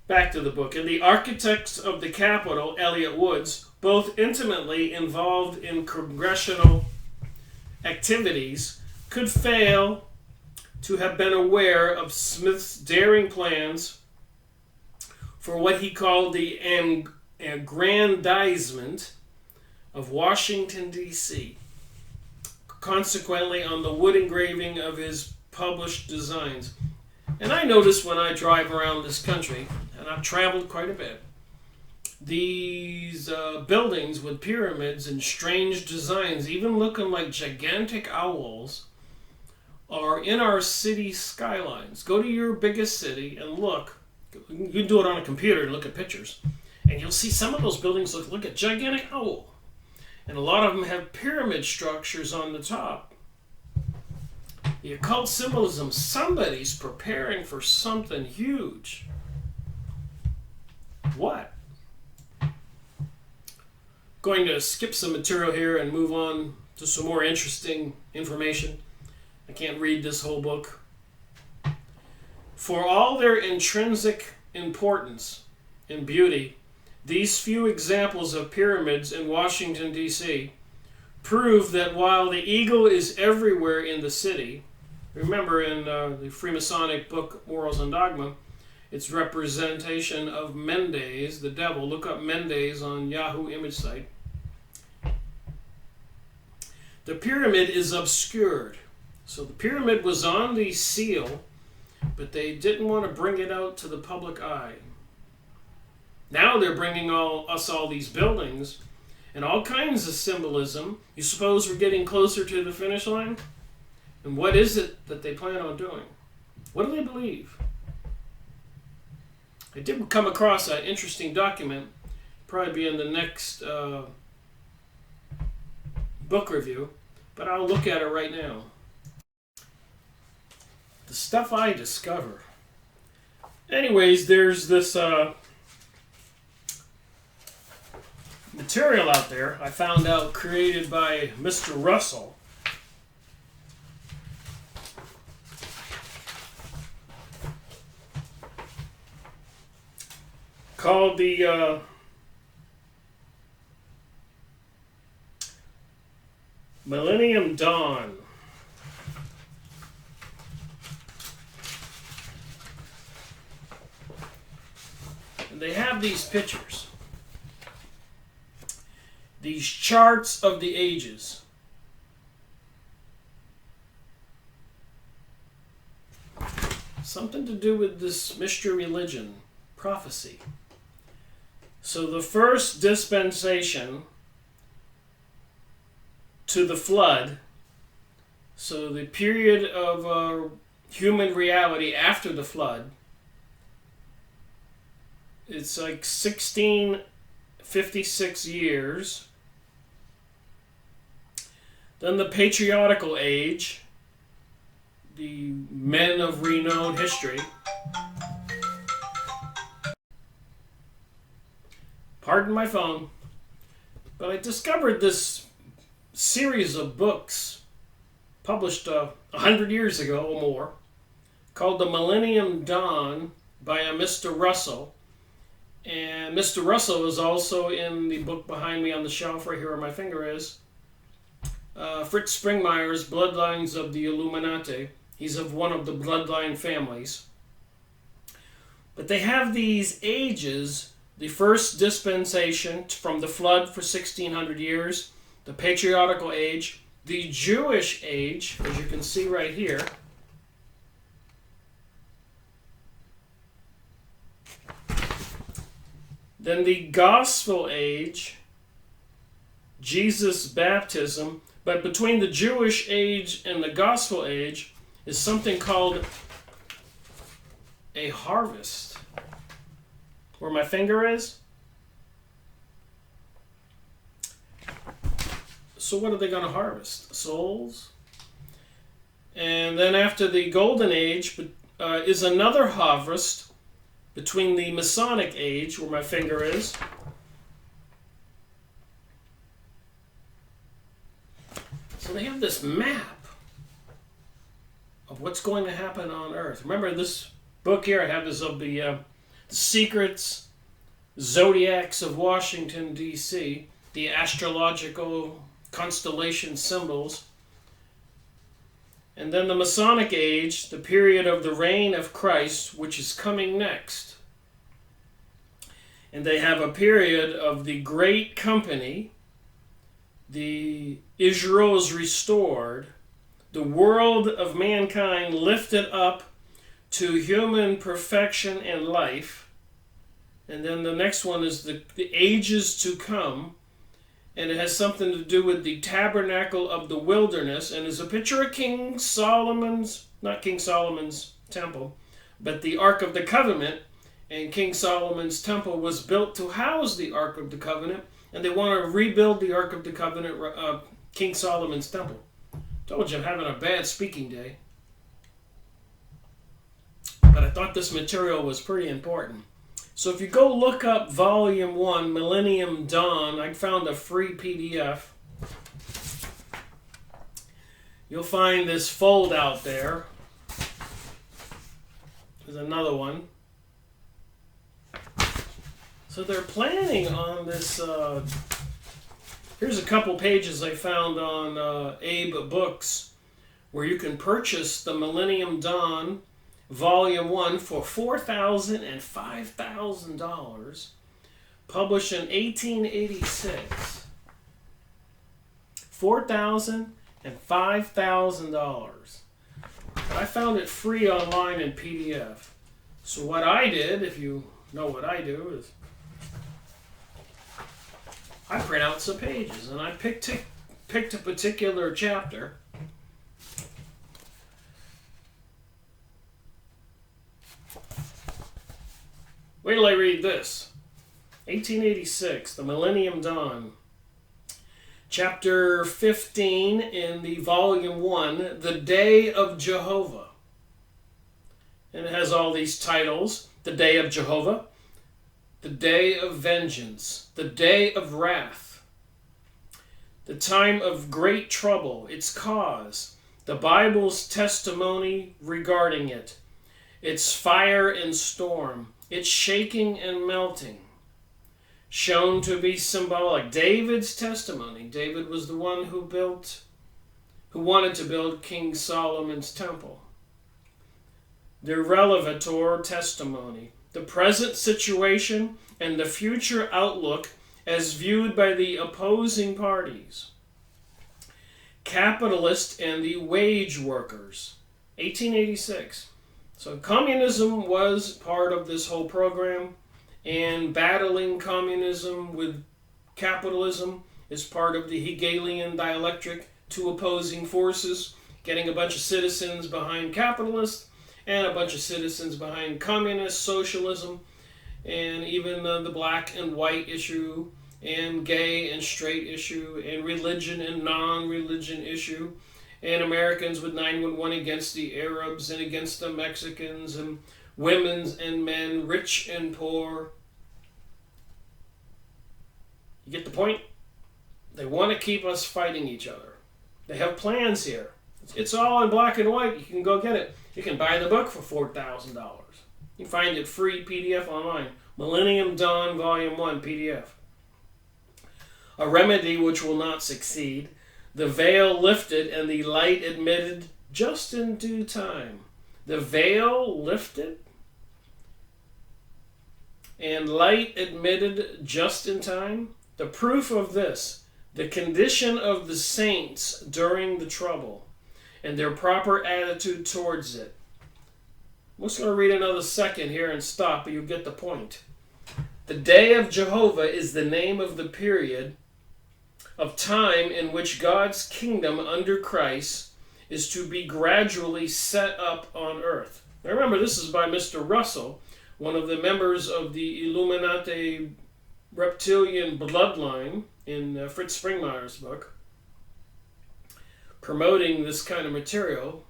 Speaker 1: Back to the book. And the architects of the Capitol, Elliott Woods, both intimately involved in congressional activities, could fail to have been aware of Smith's daring plans for what he called the aggrandizement of Washington, D.C., consequently on the wood engraving of his published designs. And I notice when I drive around this country, and I've traveled quite a bit, these buildings with pyramids and strange designs, even looking like gigantic owls, are in our city skylines. Go to your biggest city and look. You can do it on a computer and look at pictures. And you'll see some of those buildings look at gigantic owl. And a lot of them have pyramid structures on the top. The occult symbolism, somebody's preparing for something huge. What? Going to skip some material here and move on to some more interesting information. I can't read this whole book. For all their intrinsic importance and beauty, these few examples of pyramids in Washington, D.C. prove that while the eagle is everywhere in the city, remember in the Freemasonic book, Morals and Dogma, it's representation of Mendes, the devil. Look up Mendes on Yahoo image site. The pyramid is obscured. So the pyramid was on the seal, but they didn't want to bring it out to the public eye. Now they're bringing us all these buildings and all kinds of symbolism. You suppose we're getting closer to the finish line? And what is it that they plan on doing? What do they believe? I did come across an interesting document, probably be in the next book review, but I'll look at it right now. The stuff I discover. Anyways, there's this material out there I found out created by Mr. Russell. Called the Millennium Dawn. And they have these pictures. These charts of the ages. Something to do with this mystery religion, prophecy. So the first dispensation to the flood, so the period of human reality after the flood, it's like 1656 years. Then the patriarchal age, the men of renowned history. Pardon my phone, but I discovered this series of books published 100 years ago or more called The Millennium Dawn by a Mr. Russell. And Mr. Russell is also in the book behind me on the shelf right here where my finger is. Fritz Springmeier's Bloodlines of the Illuminati. He's of one of the bloodline families. But they have these ages. The first dispensation from the flood for 1600 years, the patriarchal age, the Jewish age, as you can see right here, then the gospel age, Jesus' baptism, but between the Jewish age and the gospel age is something called a harvest. Where my finger is. So what are they going to harvest? Souls? And then after the golden age is another harvest between the Masonic age, where my finger is. So they have this map of what's going to happen on Earth. Remember this book here, I have this of the secrets, Zodiacs of Washington, D.C., the astrological constellation symbols. And then the Masonic Age, the period of the reign of Christ, which is coming next. And they have a period of the Great Company, the Israel's restored, the world of mankind lifted up to human perfection and life. And then the next one is the ages to come. And it has something to do with the tabernacle of the wilderness. And is a picture of King Solomon's, not King Solomon's temple, but the Ark of the Covenant. And King Solomon's temple was built to house the Ark of the Covenant. And they want to rebuild the Ark of the Covenant, King Solomon's temple. Told you I'm having a bad speaking day. But I thought this material was pretty important. So if you go look up Volume 1, Millennium Dawn, I found a free PDF. You'll find this fold out there. There's another one. So they're planning on this. Here's a couple pages I found on Abe Books where you can purchase the Millennium Dawn Volume 1 for $4,000 and $5,000, published in 1886. $4,000 and $5,000. I found it free online in PDF. So what I did, if you know what I do, is I print out some pages and I picked a particular chapter. Wait till I read this. 1886, the Millennium Dawn. Chapter 15 in the Volume 1, The Day of Jehovah. And it has all these titles. The Day of Jehovah, the Day of Vengeance, the Day of Wrath, the Time of Great Trouble, its cause, the Bible's testimony regarding it, its fire and storm, its shaking and melting, shown to be symbolic. David's testimony. David was the one who wanted to build King Solomon's temple. The relevator testimony. The present situation and the future outlook as viewed by the opposing parties. Capitalist and the wage workers. 1886. So communism was part of this whole program, and battling communism with capitalism is part of the Hegelian dialectic, two opposing forces, getting a bunch of citizens behind capitalists and a bunch of citizens behind communist socialism, and even the black and white issue, and gay and straight issue, and religion and non-religion issue, and Americans with 911 against the Arabs and against the Mexicans, and women and men, rich and poor. You get the point? They want to keep us fighting each other. They have plans here. It's all in black and white. You can go get it. You can buy the book for $4,000. You can find it free PDF online. Millennium Dawn Volume 1 PDF. A remedy which will not succeed. The veil lifted and the light admitted just in due time. The veil lifted and light admitted just in time. The proof of this, the condition of the saints during the trouble and their proper attitude towards it. I'm just going to read another second here and stop, but you'll get the point. The Day of Jehovah is the name of the period of time in which God's kingdom under Christ is to be gradually set up on earth. Now remember, this is by Mr. Russell, one of the members of the Illuminati reptilian bloodline in Fritz Springmeier's book, promoting this kind of material.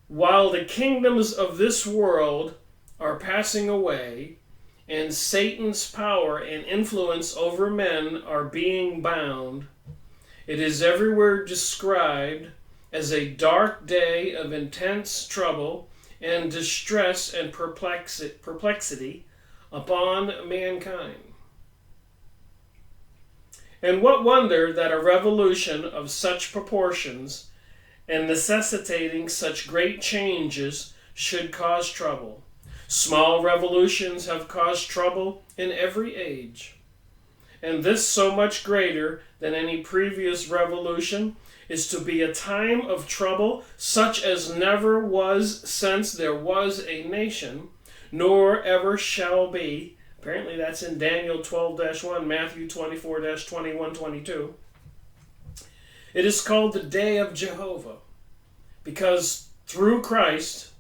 Speaker 1: While the kingdoms of this world are passing away, and Satan's power and influence over men are being bound, it is everywhere described as a dark day of intense trouble and distress and perplexity upon mankind. And what wonder that a revolution of such proportions and necessitating such great changes should cause trouble. Small revolutions have caused trouble in every age, and this so much greater than any previous revolution is to be a time of trouble such as never was since there was a nation, nor ever shall be. Apparently that's in Daniel 12-1, Matthew 24-21, 22. It is called the Day of Jehovah, because through Christ,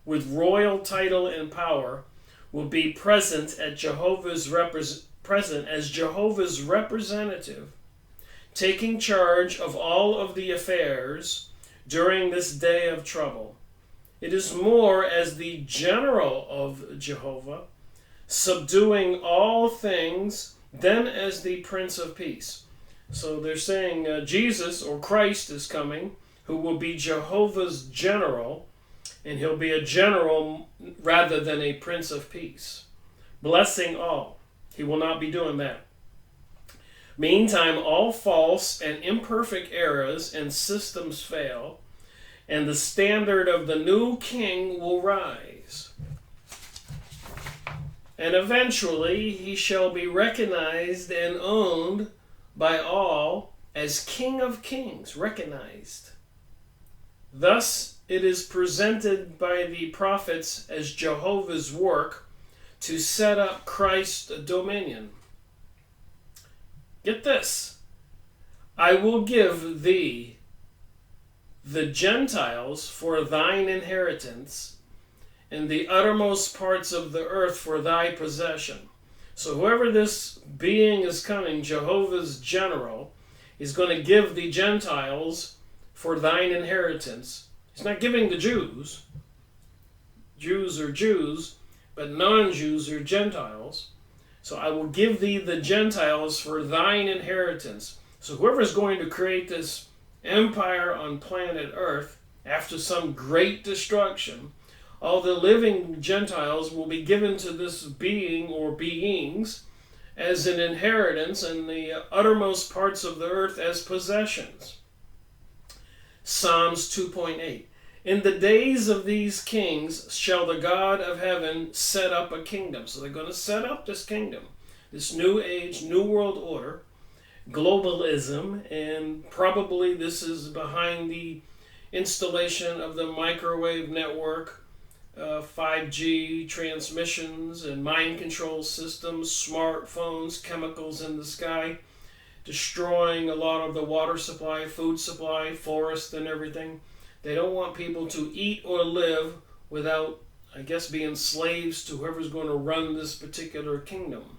Speaker 1: with royal title and power, will be present as Jehovah's representative, taking charge of all of the affairs during this day of trouble. It is more as the general of Jehovah, subduing all things, than as the Prince of Peace. So they're saying Jesus or Christ is coming, who will be Jehovah's general, and he'll be a general rather than a Prince of Peace, blessing all. He will not be doing that. Meantime, all false and imperfect eras and systems fail, and the standard of the new king will rise. And eventually he shall be recognized and owned by all as King of Kings, recognized. Thus it is presented by the prophets as Jehovah's work to set up Christ's dominion. Get this. I will give thee the Gentiles for thine inheritance, and the uttermost parts of the earth for thy possession. So whoever this being is coming, Jehovah's general, is going to give the Gentiles for thine inheritance. He's not giving the Jews. Jews are Jews, but non-Jews are Gentiles. So I will give thee the Gentiles for thine inheritance. So whoever is going to create this empire on planet Earth after some great destruction, all the living Gentiles will be given to this being or beings as an inheritance, and the uttermost parts of the earth as possessions. Psalms 2.8. In the days of these kings shall the God of heaven set up a kingdom. So they're going to set up this kingdom, this new age, new world order, globalism, and probably this is behind the installation of the microwave network, 5G transmissions and mind control systems, smartphones, chemicals in the sky, destroying a lot of the water supply, food supply, forest and everything. They don't want people to eat or live without, I guess, being slaves to whoever's going to run this particular kingdom.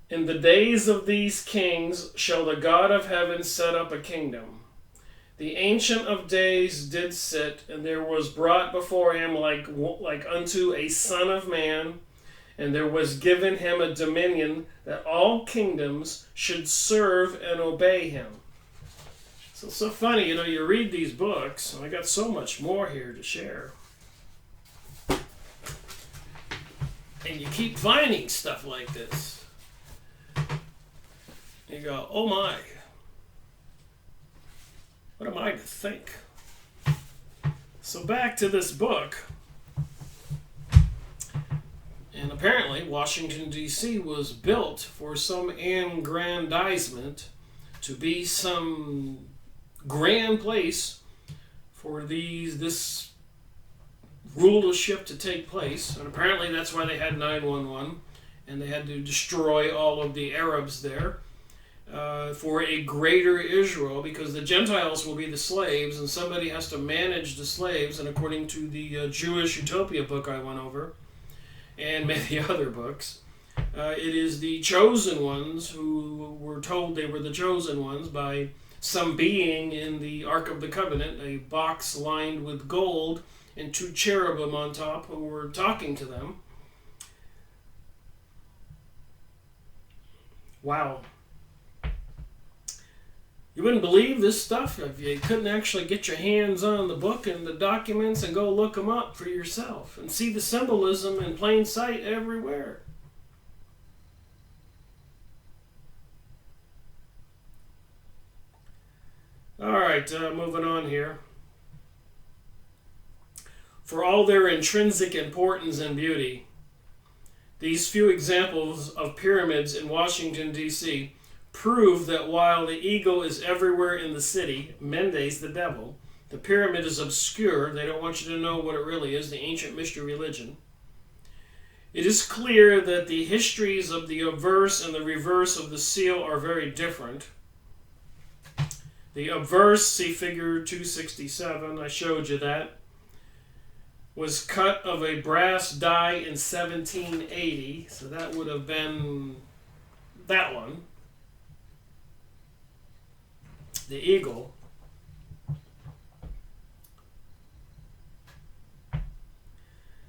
Speaker 1: In the days of these kings shall the God of heaven set up a kingdom. The Ancient of Days did sit, and there was brought before him like unto a son of man, and there was given him a dominion that all kingdoms should serve and obey him. So it's so funny, you read these books, and I got so much more here to share. And you keep finding stuff like this. You go, oh my. What am I to think? So back to this book. And apparently Washington, D.C. was built for some aggrandizement, to be some grand place for this rulership to take place. And apparently that's why they had 9/11, and they had to destroy all of the Arabs there. For a greater Israel, because the Gentiles will be the slaves, and somebody has to manage the slaves. And according to the Jewish Utopia book I went over, and many other books, it is the chosen ones who were told they were the chosen ones by some being in the Ark of the Covenant, a box lined with gold, and two cherubim on top who were talking to them. Wow. You wouldn't believe this stuff if you couldn't actually get your hands on the book and the documents and go look them up for yourself and see the symbolism in plain sight everywhere. All right, moving on here. For all their intrinsic importance and beauty, these few examples of pyramids in Washington, D.C. prove that while the eagle is everywhere in the city, Mendes the devil, the pyramid is obscure. They don't want you to know what it really is, the ancient mystery religion. It is clear that the histories of the obverse and the reverse of the seal are very different. The obverse, see figure 267, I showed you that, was cut of a brass die in 1780, so that would have been that one, the eagle.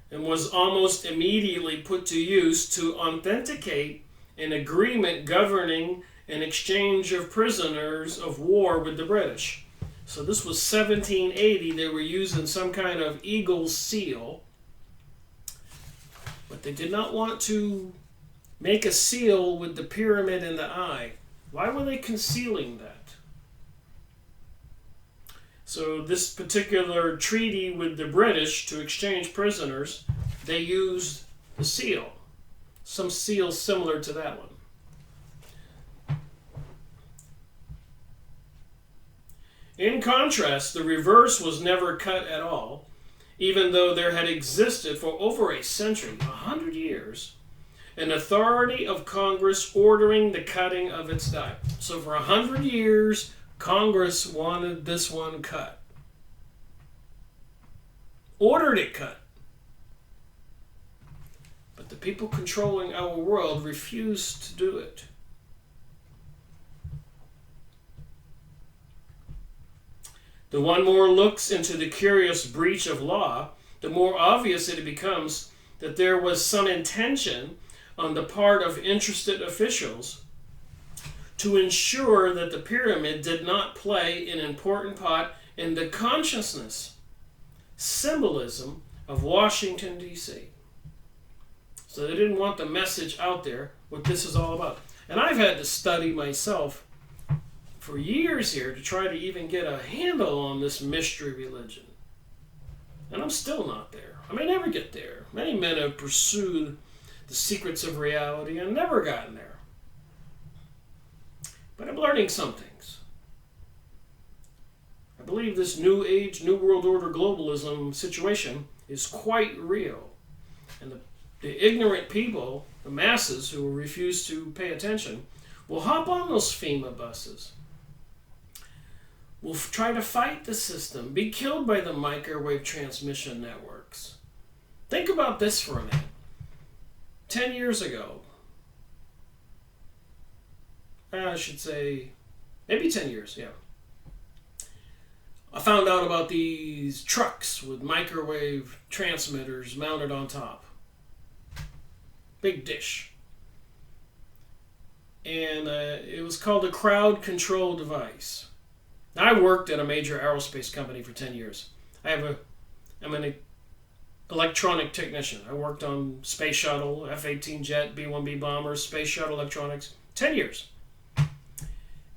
Speaker 1: And was almost immediately put to use to authenticate an agreement governing an exchange of prisoners of war with the British. So this was 1780. They were using some kind of eagle seal. But they did not want to make a seal with the pyramid in the eye. Why were they concealing that? So this particular treaty with the British to exchange prisoners, they used the seal. Some seal similar to that one. In contrast, the reverse was never cut at all, even though there had existed for over a century, 100 years, an authority of Congress ordering the cutting of its die. So for 100 years, Congress wanted this one cut. Ordered it cut. But the people controlling our world refused to do it. The one more looks into the curious breach of law, the more obvious it becomes that there was some intention on the part of interested officials to ensure that the pyramid did not play an important part in the consciousness, symbolism of Washington, D.C. So they didn't want the message out there, what this is all about. And I've had to study myself for years here to try to even get a handle on this mystery religion. And I'm still not there. I may never get there. Many men have pursued the secrets of reality and never gotten there. But I'm learning some things. I believe this new age, new world order globalism situation is quite real. And the ignorant people, the masses who refuse to pay attention, will hop on those FEMA buses. Will try to fight the system, be killed by the microwave transmission networks. Think about this for a minute. 10 years ago, I should say, maybe 10 years, yeah. I found out about these trucks with microwave transmitters mounted on top. Big dish. And it was called a crowd control device. I worked at a major aerospace company for 10 years. I'm an electronic technician. I worked on space shuttle, F-18 jet, B-1B bombers, space shuttle electronics. 10 years.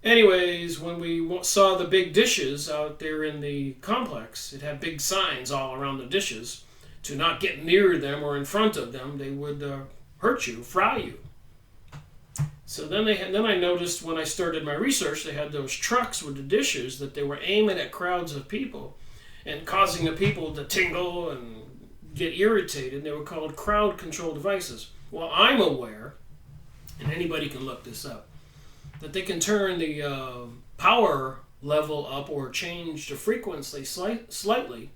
Speaker 1: Anyways, when we saw the big dishes out there in the complex, it had big signs all around the dishes to not get near them or in front of them. They would hurt you, fry you. So then I noticed when I started my research, they had those trucks with the dishes that they were aiming at crowds of people and causing the people to tingle and get irritated. They were called crowd control devices. Well, I'm aware, and anybody can look this up, that they can turn the power level up or change the frequency slightly,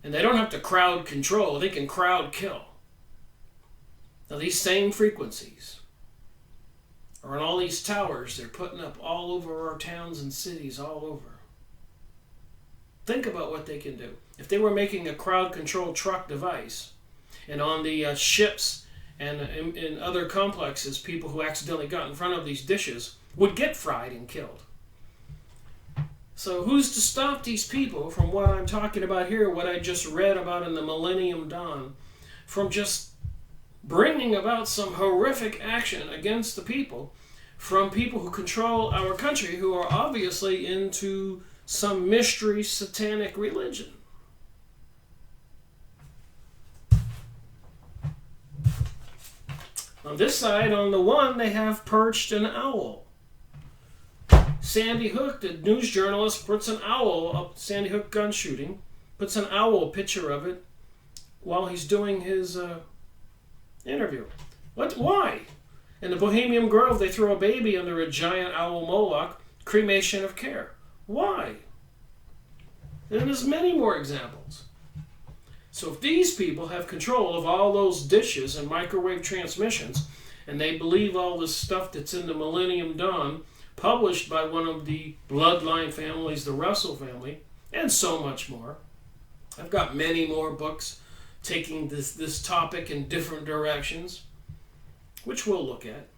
Speaker 1: and they don't have to crowd control, they can crowd kill. Now these same frequencies are on all these towers they're putting up all over our towns and cities all over. Think about what they can do. If they were making a crowd control truck device, and on the ships and in other complexes, people who accidentally got in front of these dishes would get fried and killed. So who's to stop these people from what I'm talking about here, what I just read about in the Millennium Dawn, from just bringing about some horrific action against the people from people who control our country, who are obviously into some mystery satanic religion? On this side, on the one, they have perched an owl. Sandy Hook, the news journalist, puts an owl up, Sandy Hook gun shooting, puts an owl picture of it while he's doing his interview. What? Why? In the Bohemian Grove, they throw a baby under a giant owl Moloch, cremation of care. Why? And there's many more examples. So if these people have control of all those dishes and microwave transmissions, and they believe all this stuff that's in the Millennium Dawn, published by one of the bloodline families, the Russell family, and so much more. I've got many more books taking this topic in different directions, which we'll look at.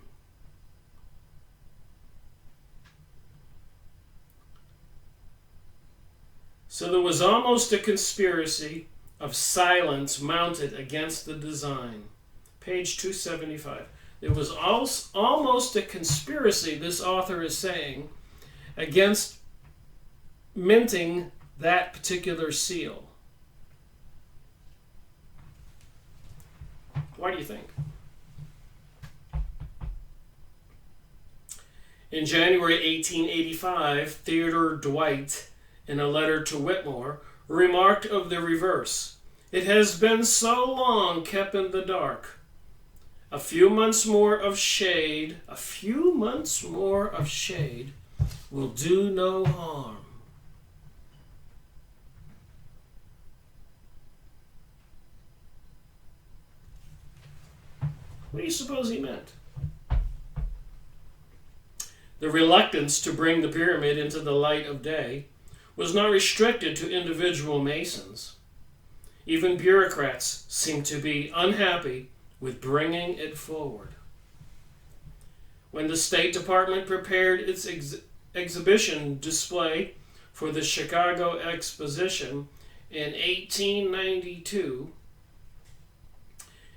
Speaker 1: So there was almost a conspiracy of silence mounted against the design. Page 275. There was almost a conspiracy, this author is saying, against minting that particular seal. Why do you think? In January 1885, Theodore Dwight, in a letter to Whitmore, remarked of the reverse: "It has been so long kept in the dark. A few months more of shade will do no harm." What do you suppose he meant? The reluctance to bring the pyramid into the light of day was not restricted to individual Masons. Even bureaucrats seemed to be unhappy with bringing it forward. When the State Department prepared its exhibition display for the Chicago Exposition in 1892,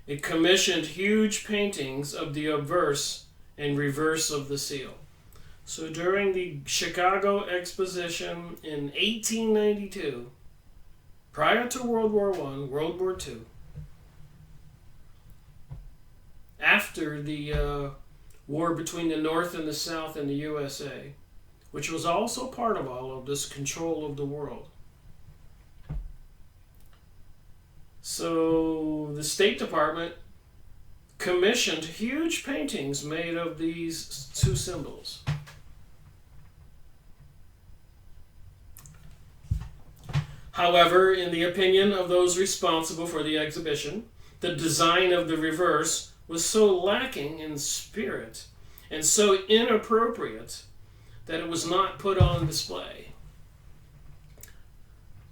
Speaker 1: it commissioned huge paintings of the obverse and reverse of the seal. So during the Chicago Exposition in 1892, prior to World War I, World War II, after the war between the North and the South in the USA, which was also part of all of this control of the world. So the State Department commissioned huge paintings made of these two symbols. However, in the opinion of those responsible for the exhibition, the design of the reverse was so lacking in spirit and so inappropriate that it was not put on display.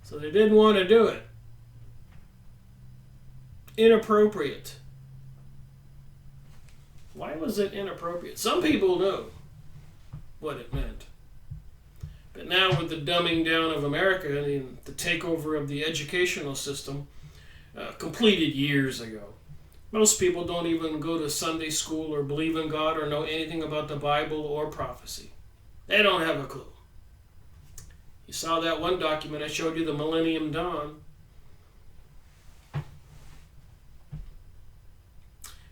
Speaker 1: So they didn't want to do it. Inappropriate. Why was it inappropriate? Some people know what it meant. But now with the dumbing down of America and the takeover of the educational system completed years ago, most people don't even go to Sunday school or believe in God or know anything about the Bible or prophecy. They don't have a clue. You saw that one document I showed you, the Millennium Dawn.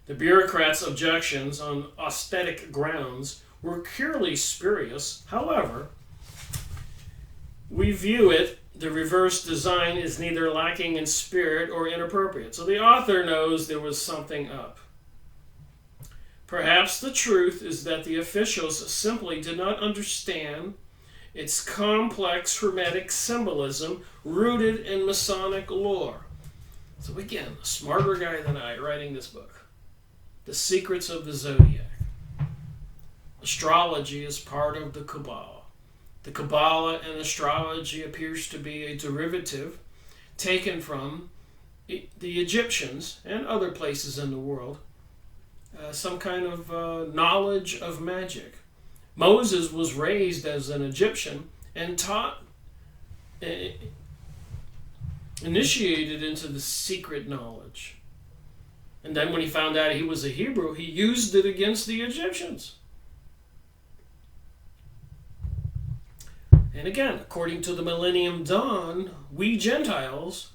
Speaker 1: The bureaucrats' objections on aesthetic grounds were purely spurious. However, we view it, the reverse design is neither lacking in spirit or inappropriate. So the author knows there was something up. Perhaps the truth is that the officials simply did not understand its complex Hermetic symbolism rooted in Masonic lore. So again, a smarter guy than I writing this book. The Secrets of the Zodiac. Astrology is part of the Kabbalah. The Kabbalah and astrology appears to be a derivative taken from the Egyptians and other places in the world. Some kind of knowledge of magic. Moses was raised as an Egyptian and taught, initiated into the secret knowledge. And then when he found out he was a Hebrew, he used it against the Egyptians. And again, according to the Millennium Dawn, we Gentiles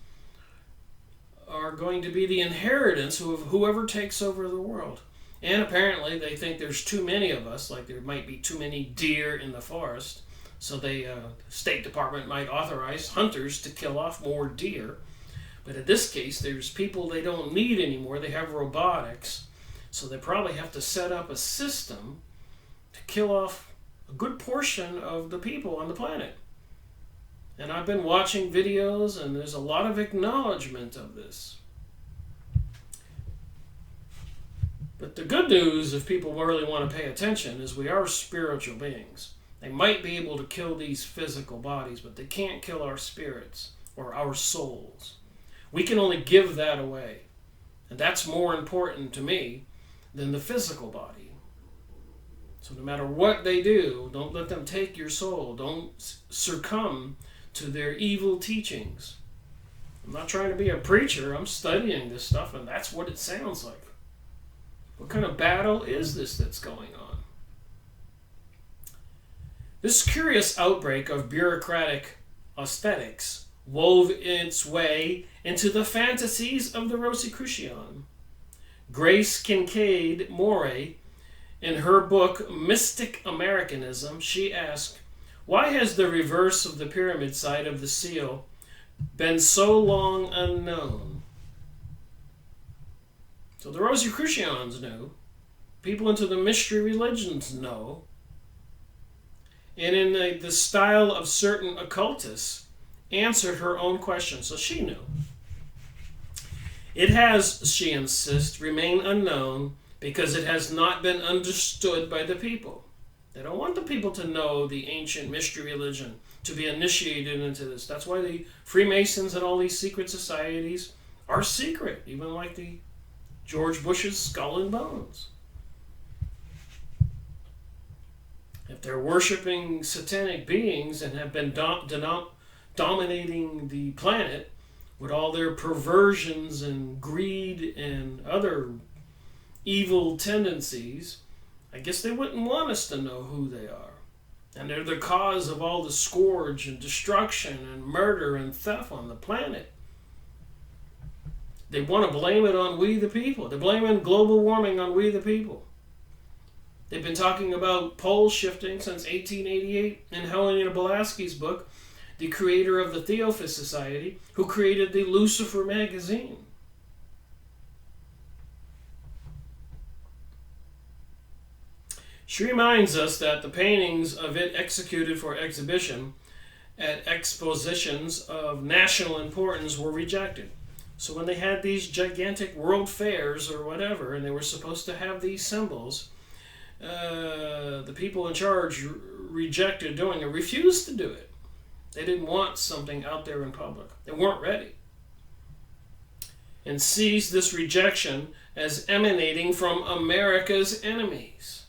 Speaker 1: are going to be the inheritance of whoever takes over the world. And apparently they think there's too many of us, like there might be too many deer in the forest. So the State Department might authorize hunters to kill off more deer. But in this case, there's people they don't need anymore. They have robotics. So they probably have to set up a system to kill off a good portion of the people on the planet. And I've been watching videos, and there's a lot of acknowledgement of this. But the good news, if people really want to pay attention, is we are spiritual beings. They might be able to kill these physical bodies, but they can't kill our spirits or our souls. We can only give that away. And that's more important to me than the physical body. So no matter what they do, don't let them take your soul. Don't succumb to their evil teachings. I'm not trying to be a preacher. I'm studying this stuff, and that's what it sounds like. What kind of battle is this that's going on? This curious outbreak of bureaucratic aesthetics wove its way into the fantasies of the Rosicrucian. Grace Kincaid Moray, in her book Mystic Americanism, she asked, "Why has the reverse of the pyramid side of the seal been so long unknown?" So the Rosicrucians knew. People into the mystery religions know. And in the style of certain occultists, answered her own question. So she knew. It has, she insists, remained unknown because it has not been understood by the people. They don't want the people to know the ancient mystery religion, to be initiated into this. That's why the Freemasons and all these secret societies are secret, even like the George Bush's Skull and Bones. If they're worshiping satanic beings and have been dominating the planet with all their perversions and greed and other evil tendencies, I guess they wouldn't want us to know who they are. And they're the cause of all the scourge and destruction and murder and theft on the planet. They want to blame it on we the people. They're blaming global warming on we the people. They've been talking about pole shifting since 1888 in Helena Blavatsky's book, the creator of the Theosophist Society, who created the Lucifer magazine. She reminds us that the paintings of it executed for exhibition at expositions of national importance were rejected. So when they had these gigantic world fairs or whatever, and they were supposed to have these symbols, the people in charge rejected doing it, refused to do it. They didn't want something out there in public. They weren't ready. And sees this rejection as emanating from America's enemies,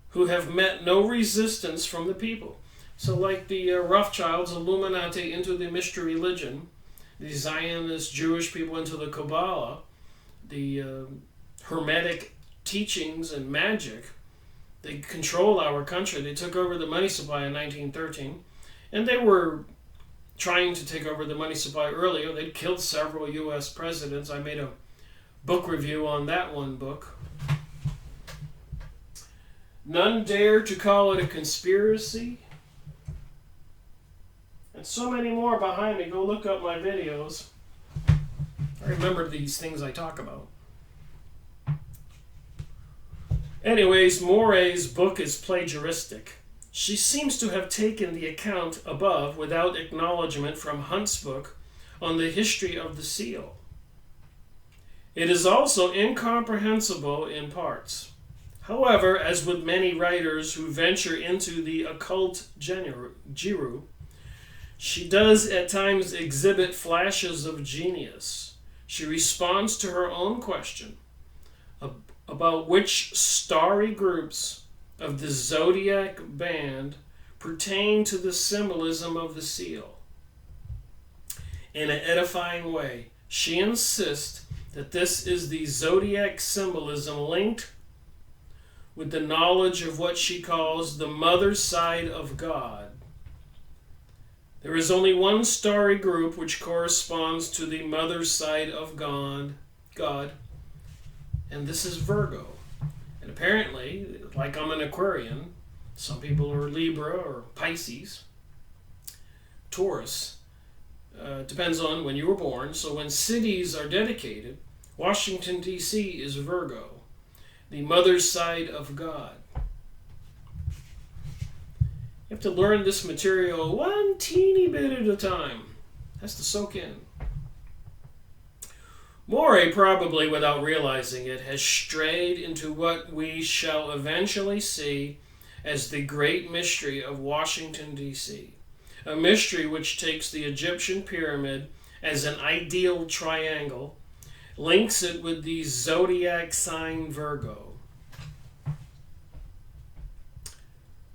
Speaker 1: who have met no resistance from the people. So like the Rothschilds, Illuminati into the mystery religion, the Zionist Jewish people into the Kabbalah, the Hermetic teachings and magic, they control our country. They took over the money supply in 1913, and they were trying to take over the money supply earlier. They'd killed several U.S. presidents. I made a book review on that one book. None dare to call it a conspiracy. And so many more behind me. Go look up my videos. I remember these things I talk about. Anyways, Moray's book is plagiaristic. She seems to have taken the account above without acknowledgement from Hunt's book on the history of the seal. It is also incomprehensible in parts. However, as with many writers who venture into the occult genre, she does at times exhibit flashes of genius. She responds to her own question about which starry groups of the Zodiac band pertain to the symbolism of the seal. In an edifying way, she insists that this is the zodiac symbolism linked with the knowledge of what she calls the mother side of God. There is only one starry group which corresponds to the mother side of God, and this is Virgo. And apparently, like I'm an Aquarian, some people are Libra or Pisces, Taurus. Depends on when you were born. So when cities are dedicated, Washington, D.C. is Virgo, the mother side of God. You have to learn this material one teeny bit at a time. Has to soak in. Morey, probably without realizing it, has strayed into what we shall eventually see as the great mystery of Washington, D.C., a mystery which takes the Egyptian pyramid as an ideal triangle, links it with the zodiac sign Virgo.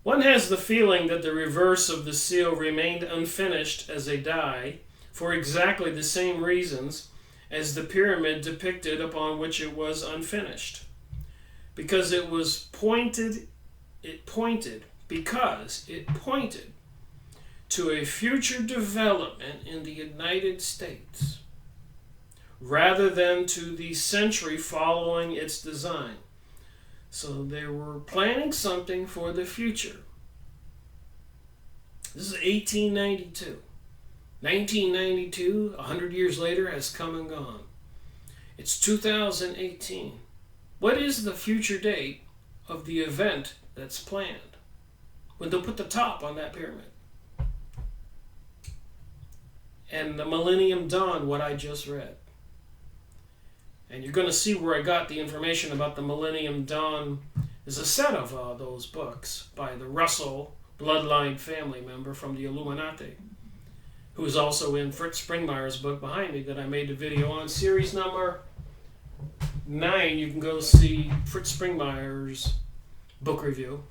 Speaker 1: One has the feeling that the reverse of the seal remained unfinished as a die for exactly the same reasons as the pyramid depicted upon which it was unfinished. Because it pointed to a future development in the United States, rather than to the century following its design. So they were planning something for the future. This is 1892. 1992, 100 years later, has come and gone. It's 2018. What is the future date of the event that's planned when they'll put the top on that pyramid? And the Millennium Dawn, what I just read. And you're going to see where I got the information about the Millennium Dawn. There's a set of those books by the Russell bloodline family member from the Illuminati, who is also in Fritz Springmeier's book behind me that I made a video on. Series number 9, you can go see Fritz Springmeier's book review,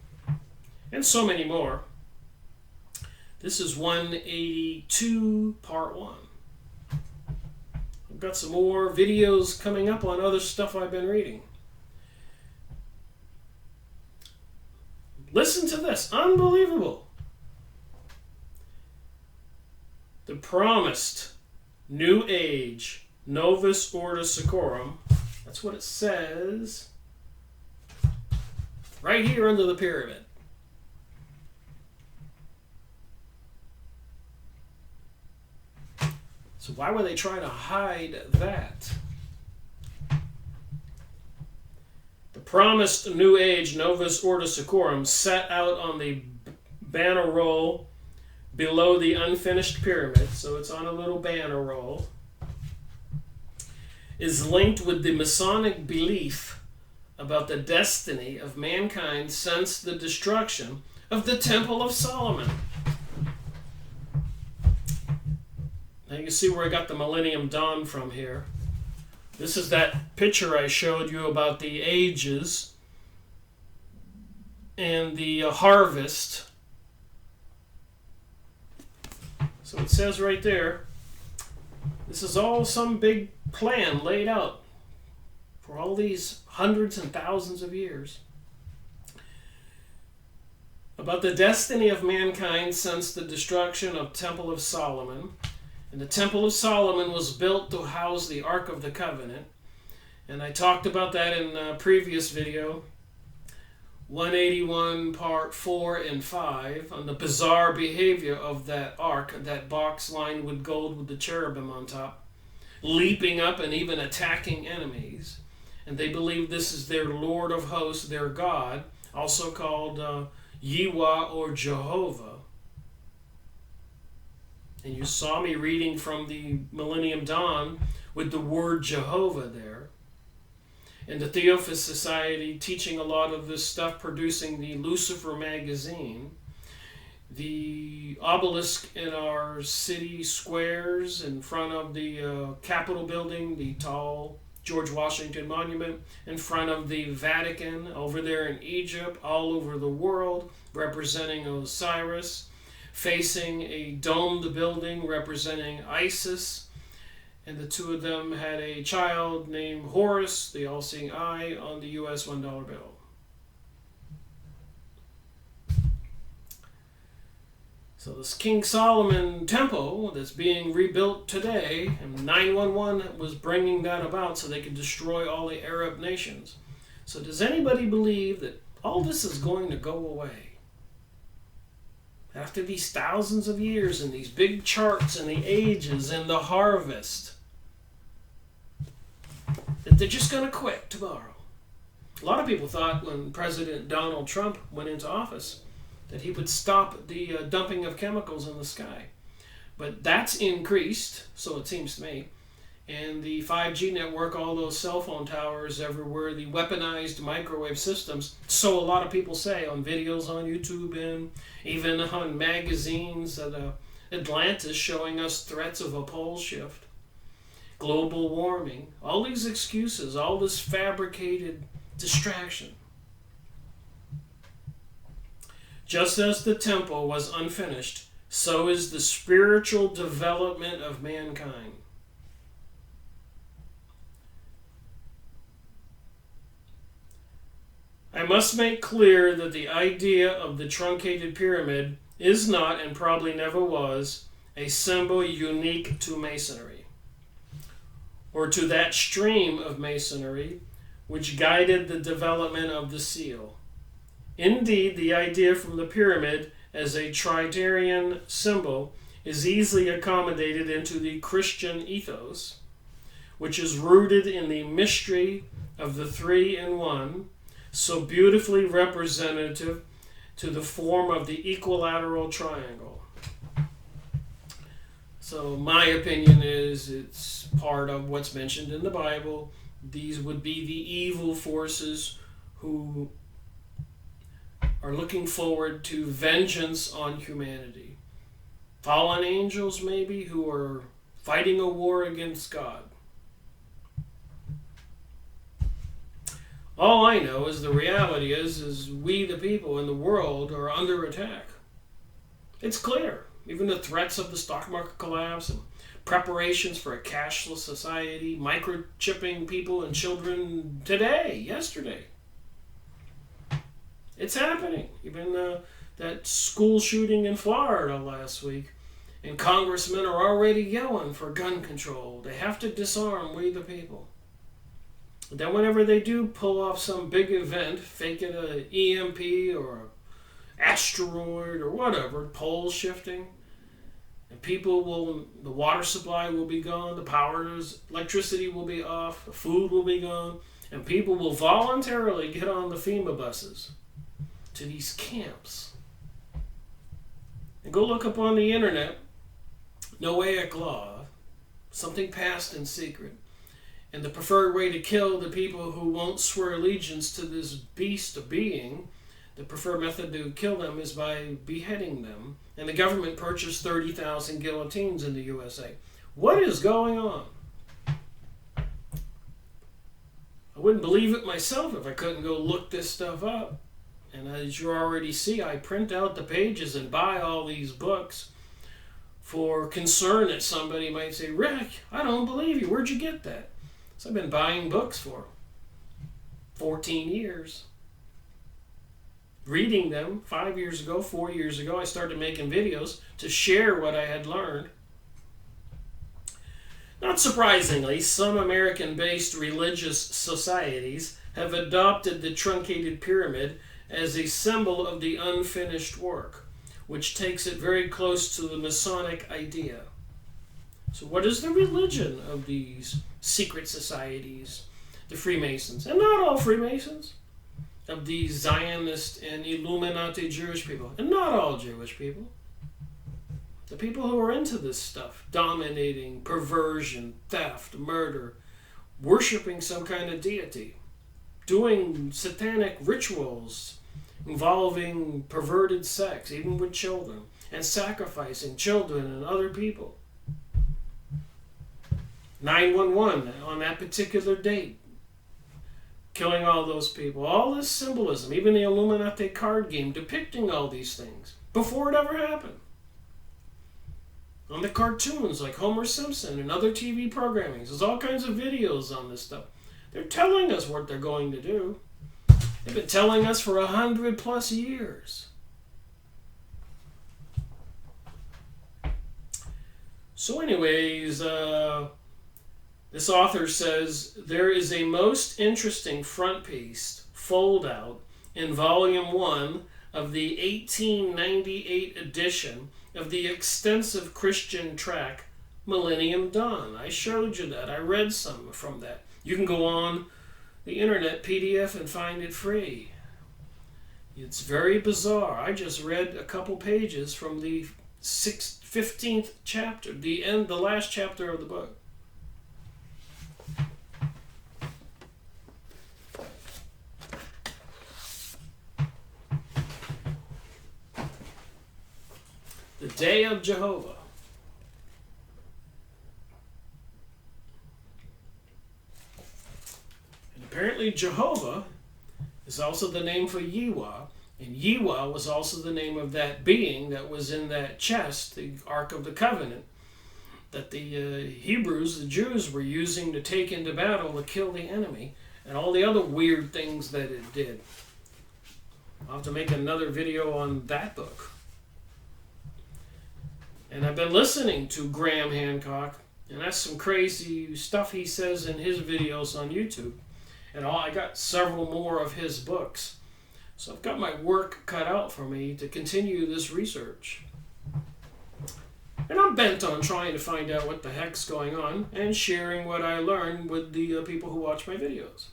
Speaker 1: and so many more. This is 182, part 1. I've got some more videos coming up on other stuff I've been reading. Listen to this. Unbelievable. The promised New Age Novus Ordo Seclorum. That's what it says. Right here under the pyramid. So why would they try to hide that? The promised New Age Novus Ordo Seclorum, set out on the banner roll below the unfinished pyramid, so it's on a little banner roll, is linked with the Masonic belief about the destiny of mankind since the destruction of the Temple of Solomon. Now you can see where I got the Millennium Dawn from here. This is that picture I showed you about the ages and the harvest. So it says right there, this is all some big plan laid out for all these hundreds and thousands of years about the destiny of mankind since the destruction of Temple of Solomon. And the Temple of Solomon was built to house the Ark of the Covenant. And I talked about that in a previous video, 181 part 4 and 5, on the bizarre behavior of that Ark, that box lined with gold with the cherubim on top, leaping up and even attacking enemies. And they believe this is their Lord of Hosts, their God, also called Yihweh or Jehovah. And you saw me reading from the Millennium Dawn with the word Jehovah there. And the Theophist Society teaching a lot of this stuff, producing the Lucifer magazine. The obelisk in our city squares in front of the Capitol building, the tall George Washington Monument, in front of the Vatican, over there in Egypt, all over the world, representing Osiris, facing a domed building representing Isis, and the two of them had a child named Horus, the all-seeing eye, on the U.S. $1 bill. So this King Solomon temple that's being rebuilt today, and 911 was bringing that about so they could destroy all the Arab nations. So does anybody believe that all this is going to go away? After these thousands of years and these big charts and the ages and the harvest, that they're just going to quit tomorrow? A lot of people thought when President Donald Trump went into office that he would stop the dumping of chemicals in the sky. But that's increased, so it seems to me. And the 5G network, all those cell phone towers everywhere, the weaponized microwave systems, so a lot of people say on videos on YouTube and even on magazines that Atlantis showing us threats of a pole shift, global warming, all these excuses, all this fabricated distraction. Just as the temple was unfinished, so is the spiritual development of mankind. I must make clear that the idea of the truncated pyramid is not, and probably never was, a symbol unique to Masonry, or to that stream of Masonry which guided the development of the seal. Indeed, the idea from the pyramid as a tridentine symbol is easily accommodated into the Christian ethos, which is rooted in the mystery of the three in one, so beautifully representative to the form of the equilateral triangle. So my opinion is it's part of what's mentioned in the Bible. These would be the evil forces who are looking forward to vengeance on humanity. Fallen angels, maybe, who are fighting a war against God. All I know is the reality is we, the people in the world, are under attack. It's clear. Even the threats of the stock market collapse and preparations for a cashless society, microchipping people and children today, yesterday. It's happening. Even that school shooting in Florida last week. And congressmen are already yelling for gun control. They have to disarm we the people. But then whenever they do pull off some big event, fake it an EMP or an asteroid or whatever, pole shifting, and the water supply will be gone, electricity will be off, the food will be gone, and people will voluntarily get on the FEMA buses to these camps. And go look up on the internet, Noahic law, something passed in secret, and the preferred way to kill the people who won't swear allegiance to this beast of being, the preferred method to kill them is by beheading them. And the government purchased 30,000 guillotines in the USA. What is going on? I wouldn't believe it myself if I couldn't go look this stuff up. And as you already see, I print out the pages and buy all these books for concern that somebody might say, Rick, I don't believe you. Where'd you get that? So I've been buying books for 14 years. Reading them 5 years ago, 4 years ago, I started making videos to share what I had learned. Not surprisingly, some American-based religious societies have adopted the truncated pyramid as a symbol of the unfinished work, which takes it very close to the Masonic idea. So what is the religion of these secret societies, the Freemasons? And not all Freemasons. Of these Zionist and Illuminati Jewish people, and not all Jewish people. The people who are into this stuff, dominating, perversion, theft, murder, worshiping some kind of deity, doing satanic rituals involving perverted sex, even with children, and sacrificing children and other people. 911 on that particular date, killing all those people. All this symbolism, even the Illuminati card game depicting all these things before it ever happened. On the cartoons like Homer Simpson and other TV programming, there's all kinds of videos on this stuff. They're telling us what they're going to do. They've been telling us for 100+ years. So anyways, this author says, there is a most interesting front piece fold out in volume 1 of the 1898 edition of the extensive Christian tract Millennium Dawn. I showed you that. I read some from that. You can go on the internet PDF and find it free. It's very bizarre. I just read a couple pages from the 15th chapter, the last chapter of the book. The Day of Jehovah. And apparently Jehovah is also the name for Yiwah, and Yiwah was also the name of that being that was in that chest, the Ark of the Covenant, that the Hebrews, the Jews, were using to take into battle to kill the enemy, and all the other weird things that it did. I'll have to make another video on that book. And I've been listening to Graham Hancock, and that's some crazy stuff he says in his videos on YouTube. And I got several more of his books. So I've got my work cut out for me to continue this research. And I'm bent on trying to find out what the heck's going on and sharing what I learned with the people who watch my videos.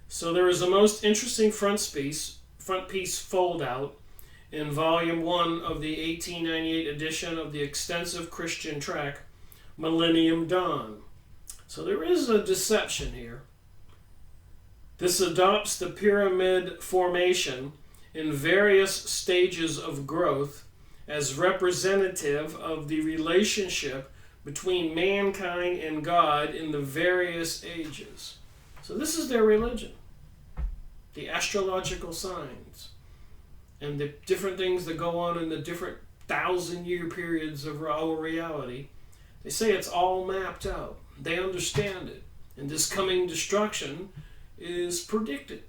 Speaker 1: So there is the most interesting front piece fold out in volume 1 of the 1898 edition of the extensive Christian tract Millennium Dawn. So there is a deception here. This adopts the pyramid formation in various stages of growth as representative of the relationship between mankind and God in the various ages. So this is their religion. The astrological signs and the different things that go on in the different 1,000-year periods of our reality. They say it's all mapped out. They understand it. And this coming destruction is predicted.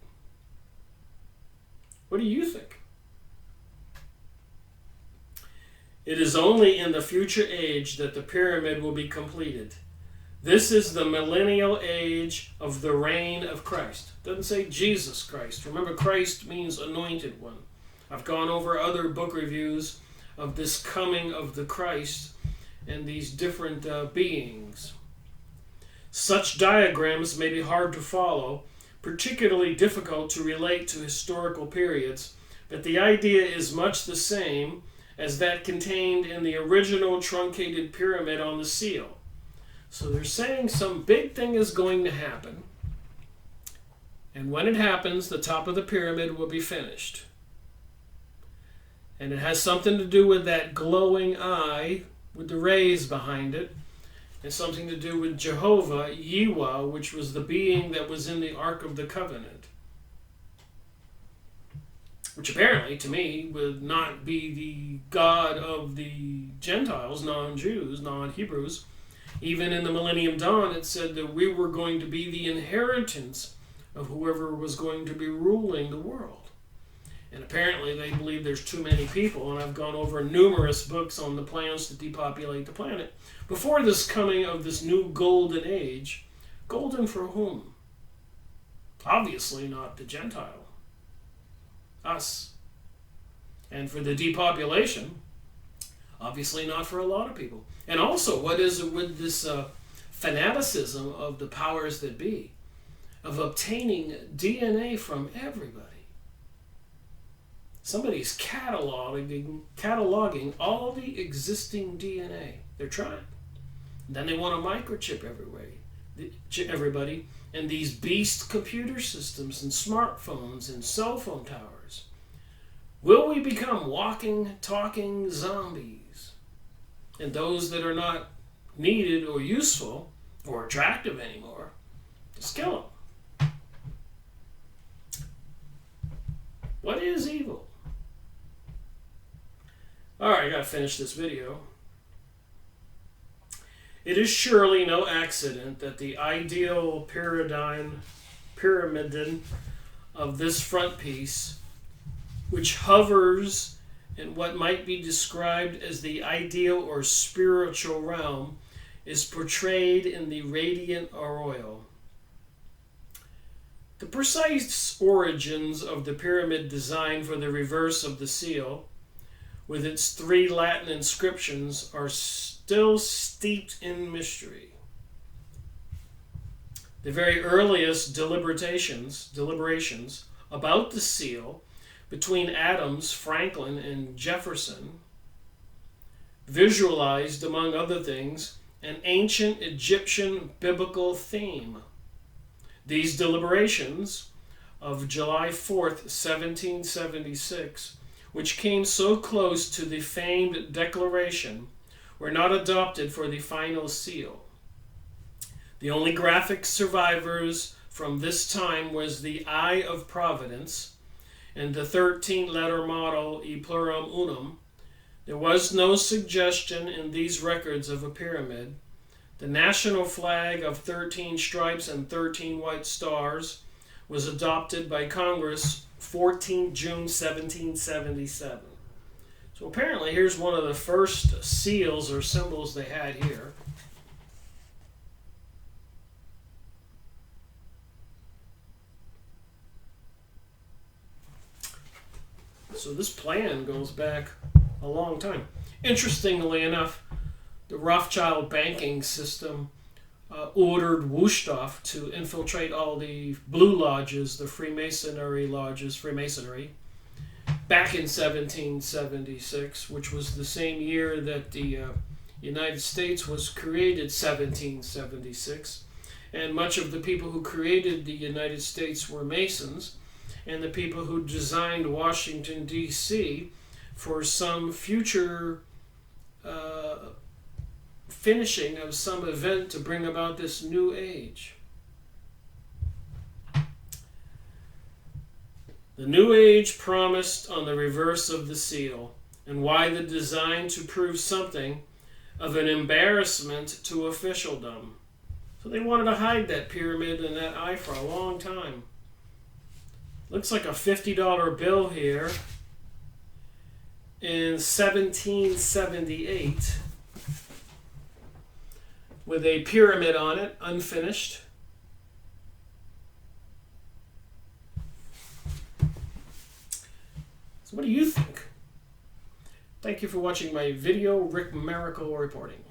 Speaker 1: What do you think? It is only in the future age that the pyramid will be completed. This is the millennial age of the reign of Christ. It doesn't say Jesus Christ. Remember, Christ means anointed one. I've gone over other book reviews of this coming of the Christ and these different beings. Such diagrams may be hard to follow, particularly difficult to relate to historical periods, but the idea is much the same as that contained in the original truncated pyramid on the seal. So they're saying some big thing is going to happen, and when it happens, the top of the pyramid will be finished. And it has something to do with that glowing eye with the rays behind it, and something to do with Jehovah, Yiwah, which was the being that was in the Ark of the Covenant. Which apparently, to me, would not be the God of the Gentiles, non-Jews, non-Hebrews. Even in the Millennium Dawn, it said that we were going to be the inheritance of whoever was going to be ruling the world. And apparently they believe there's too many people, and I've gone over numerous books on the plans to depopulate the planet. Before this coming of this new golden age, golden for whom? Obviously not the Gentile. Us. And for the depopulation, obviously not for a lot of people. And also, what is it with this fanaticism of the powers that be, of obtaining DNA from everybody? Somebody's cataloging all the existing DNA. They're trying. Then they want to microchip everybody, and these beast computer systems and smartphones and cell phone towers. Will we become walking, talking zombies? and those that are not needed or useful or attractive anymore, just kill them. What is evil? Alright, I gotta finish this video. It is surely no accident that the ideal pyramidon of this frontpiece, which hovers in what might be described as the ideal or spiritual realm, is portrayed in the radiant aureole. The precise origins of the pyramid design for the reverse of the seal, with its 3 Latin inscriptions, are still steeped in mystery. The very earliest deliberations about the seal between Adams, Franklin, and Jefferson visualized, among other things, an ancient Egyptian biblical theme. These deliberations of July 4th, 1776, which came so close to the famed declaration, were not adopted for the final seal. The only graphic survivors from this time was the Eye of Providence and the 13-letter motto E Pluribus Unum. There was no suggestion in these records of a pyramid. The national flag of 13 stripes and 13 white stars was adopted by Congress 14 June 1777. So apparently here's one of the first seals or symbols they had here. So this plan goes back a long time. Interestingly enough, the Rothschild banking system ordered Wusthof to infiltrate all the Blue Lodges, the Freemasonry lodges, Freemasonry, back in 1776, which was the same year that the United States was created, 1776. And much of the people who created the United States were Masons, and the people who designed Washington, D.C. for some future finishing of some event to bring about this new age. The new age promised on the reverse of the seal, and why the design to prove something of an embarrassment to officialdom. So they wanted to hide that pyramid and that eye for a long time. Looks like a $50 bill here in 1778 with a pyramid on it, unfinished. So what do you think? Thank you for watching my video. Rick Miracle reporting.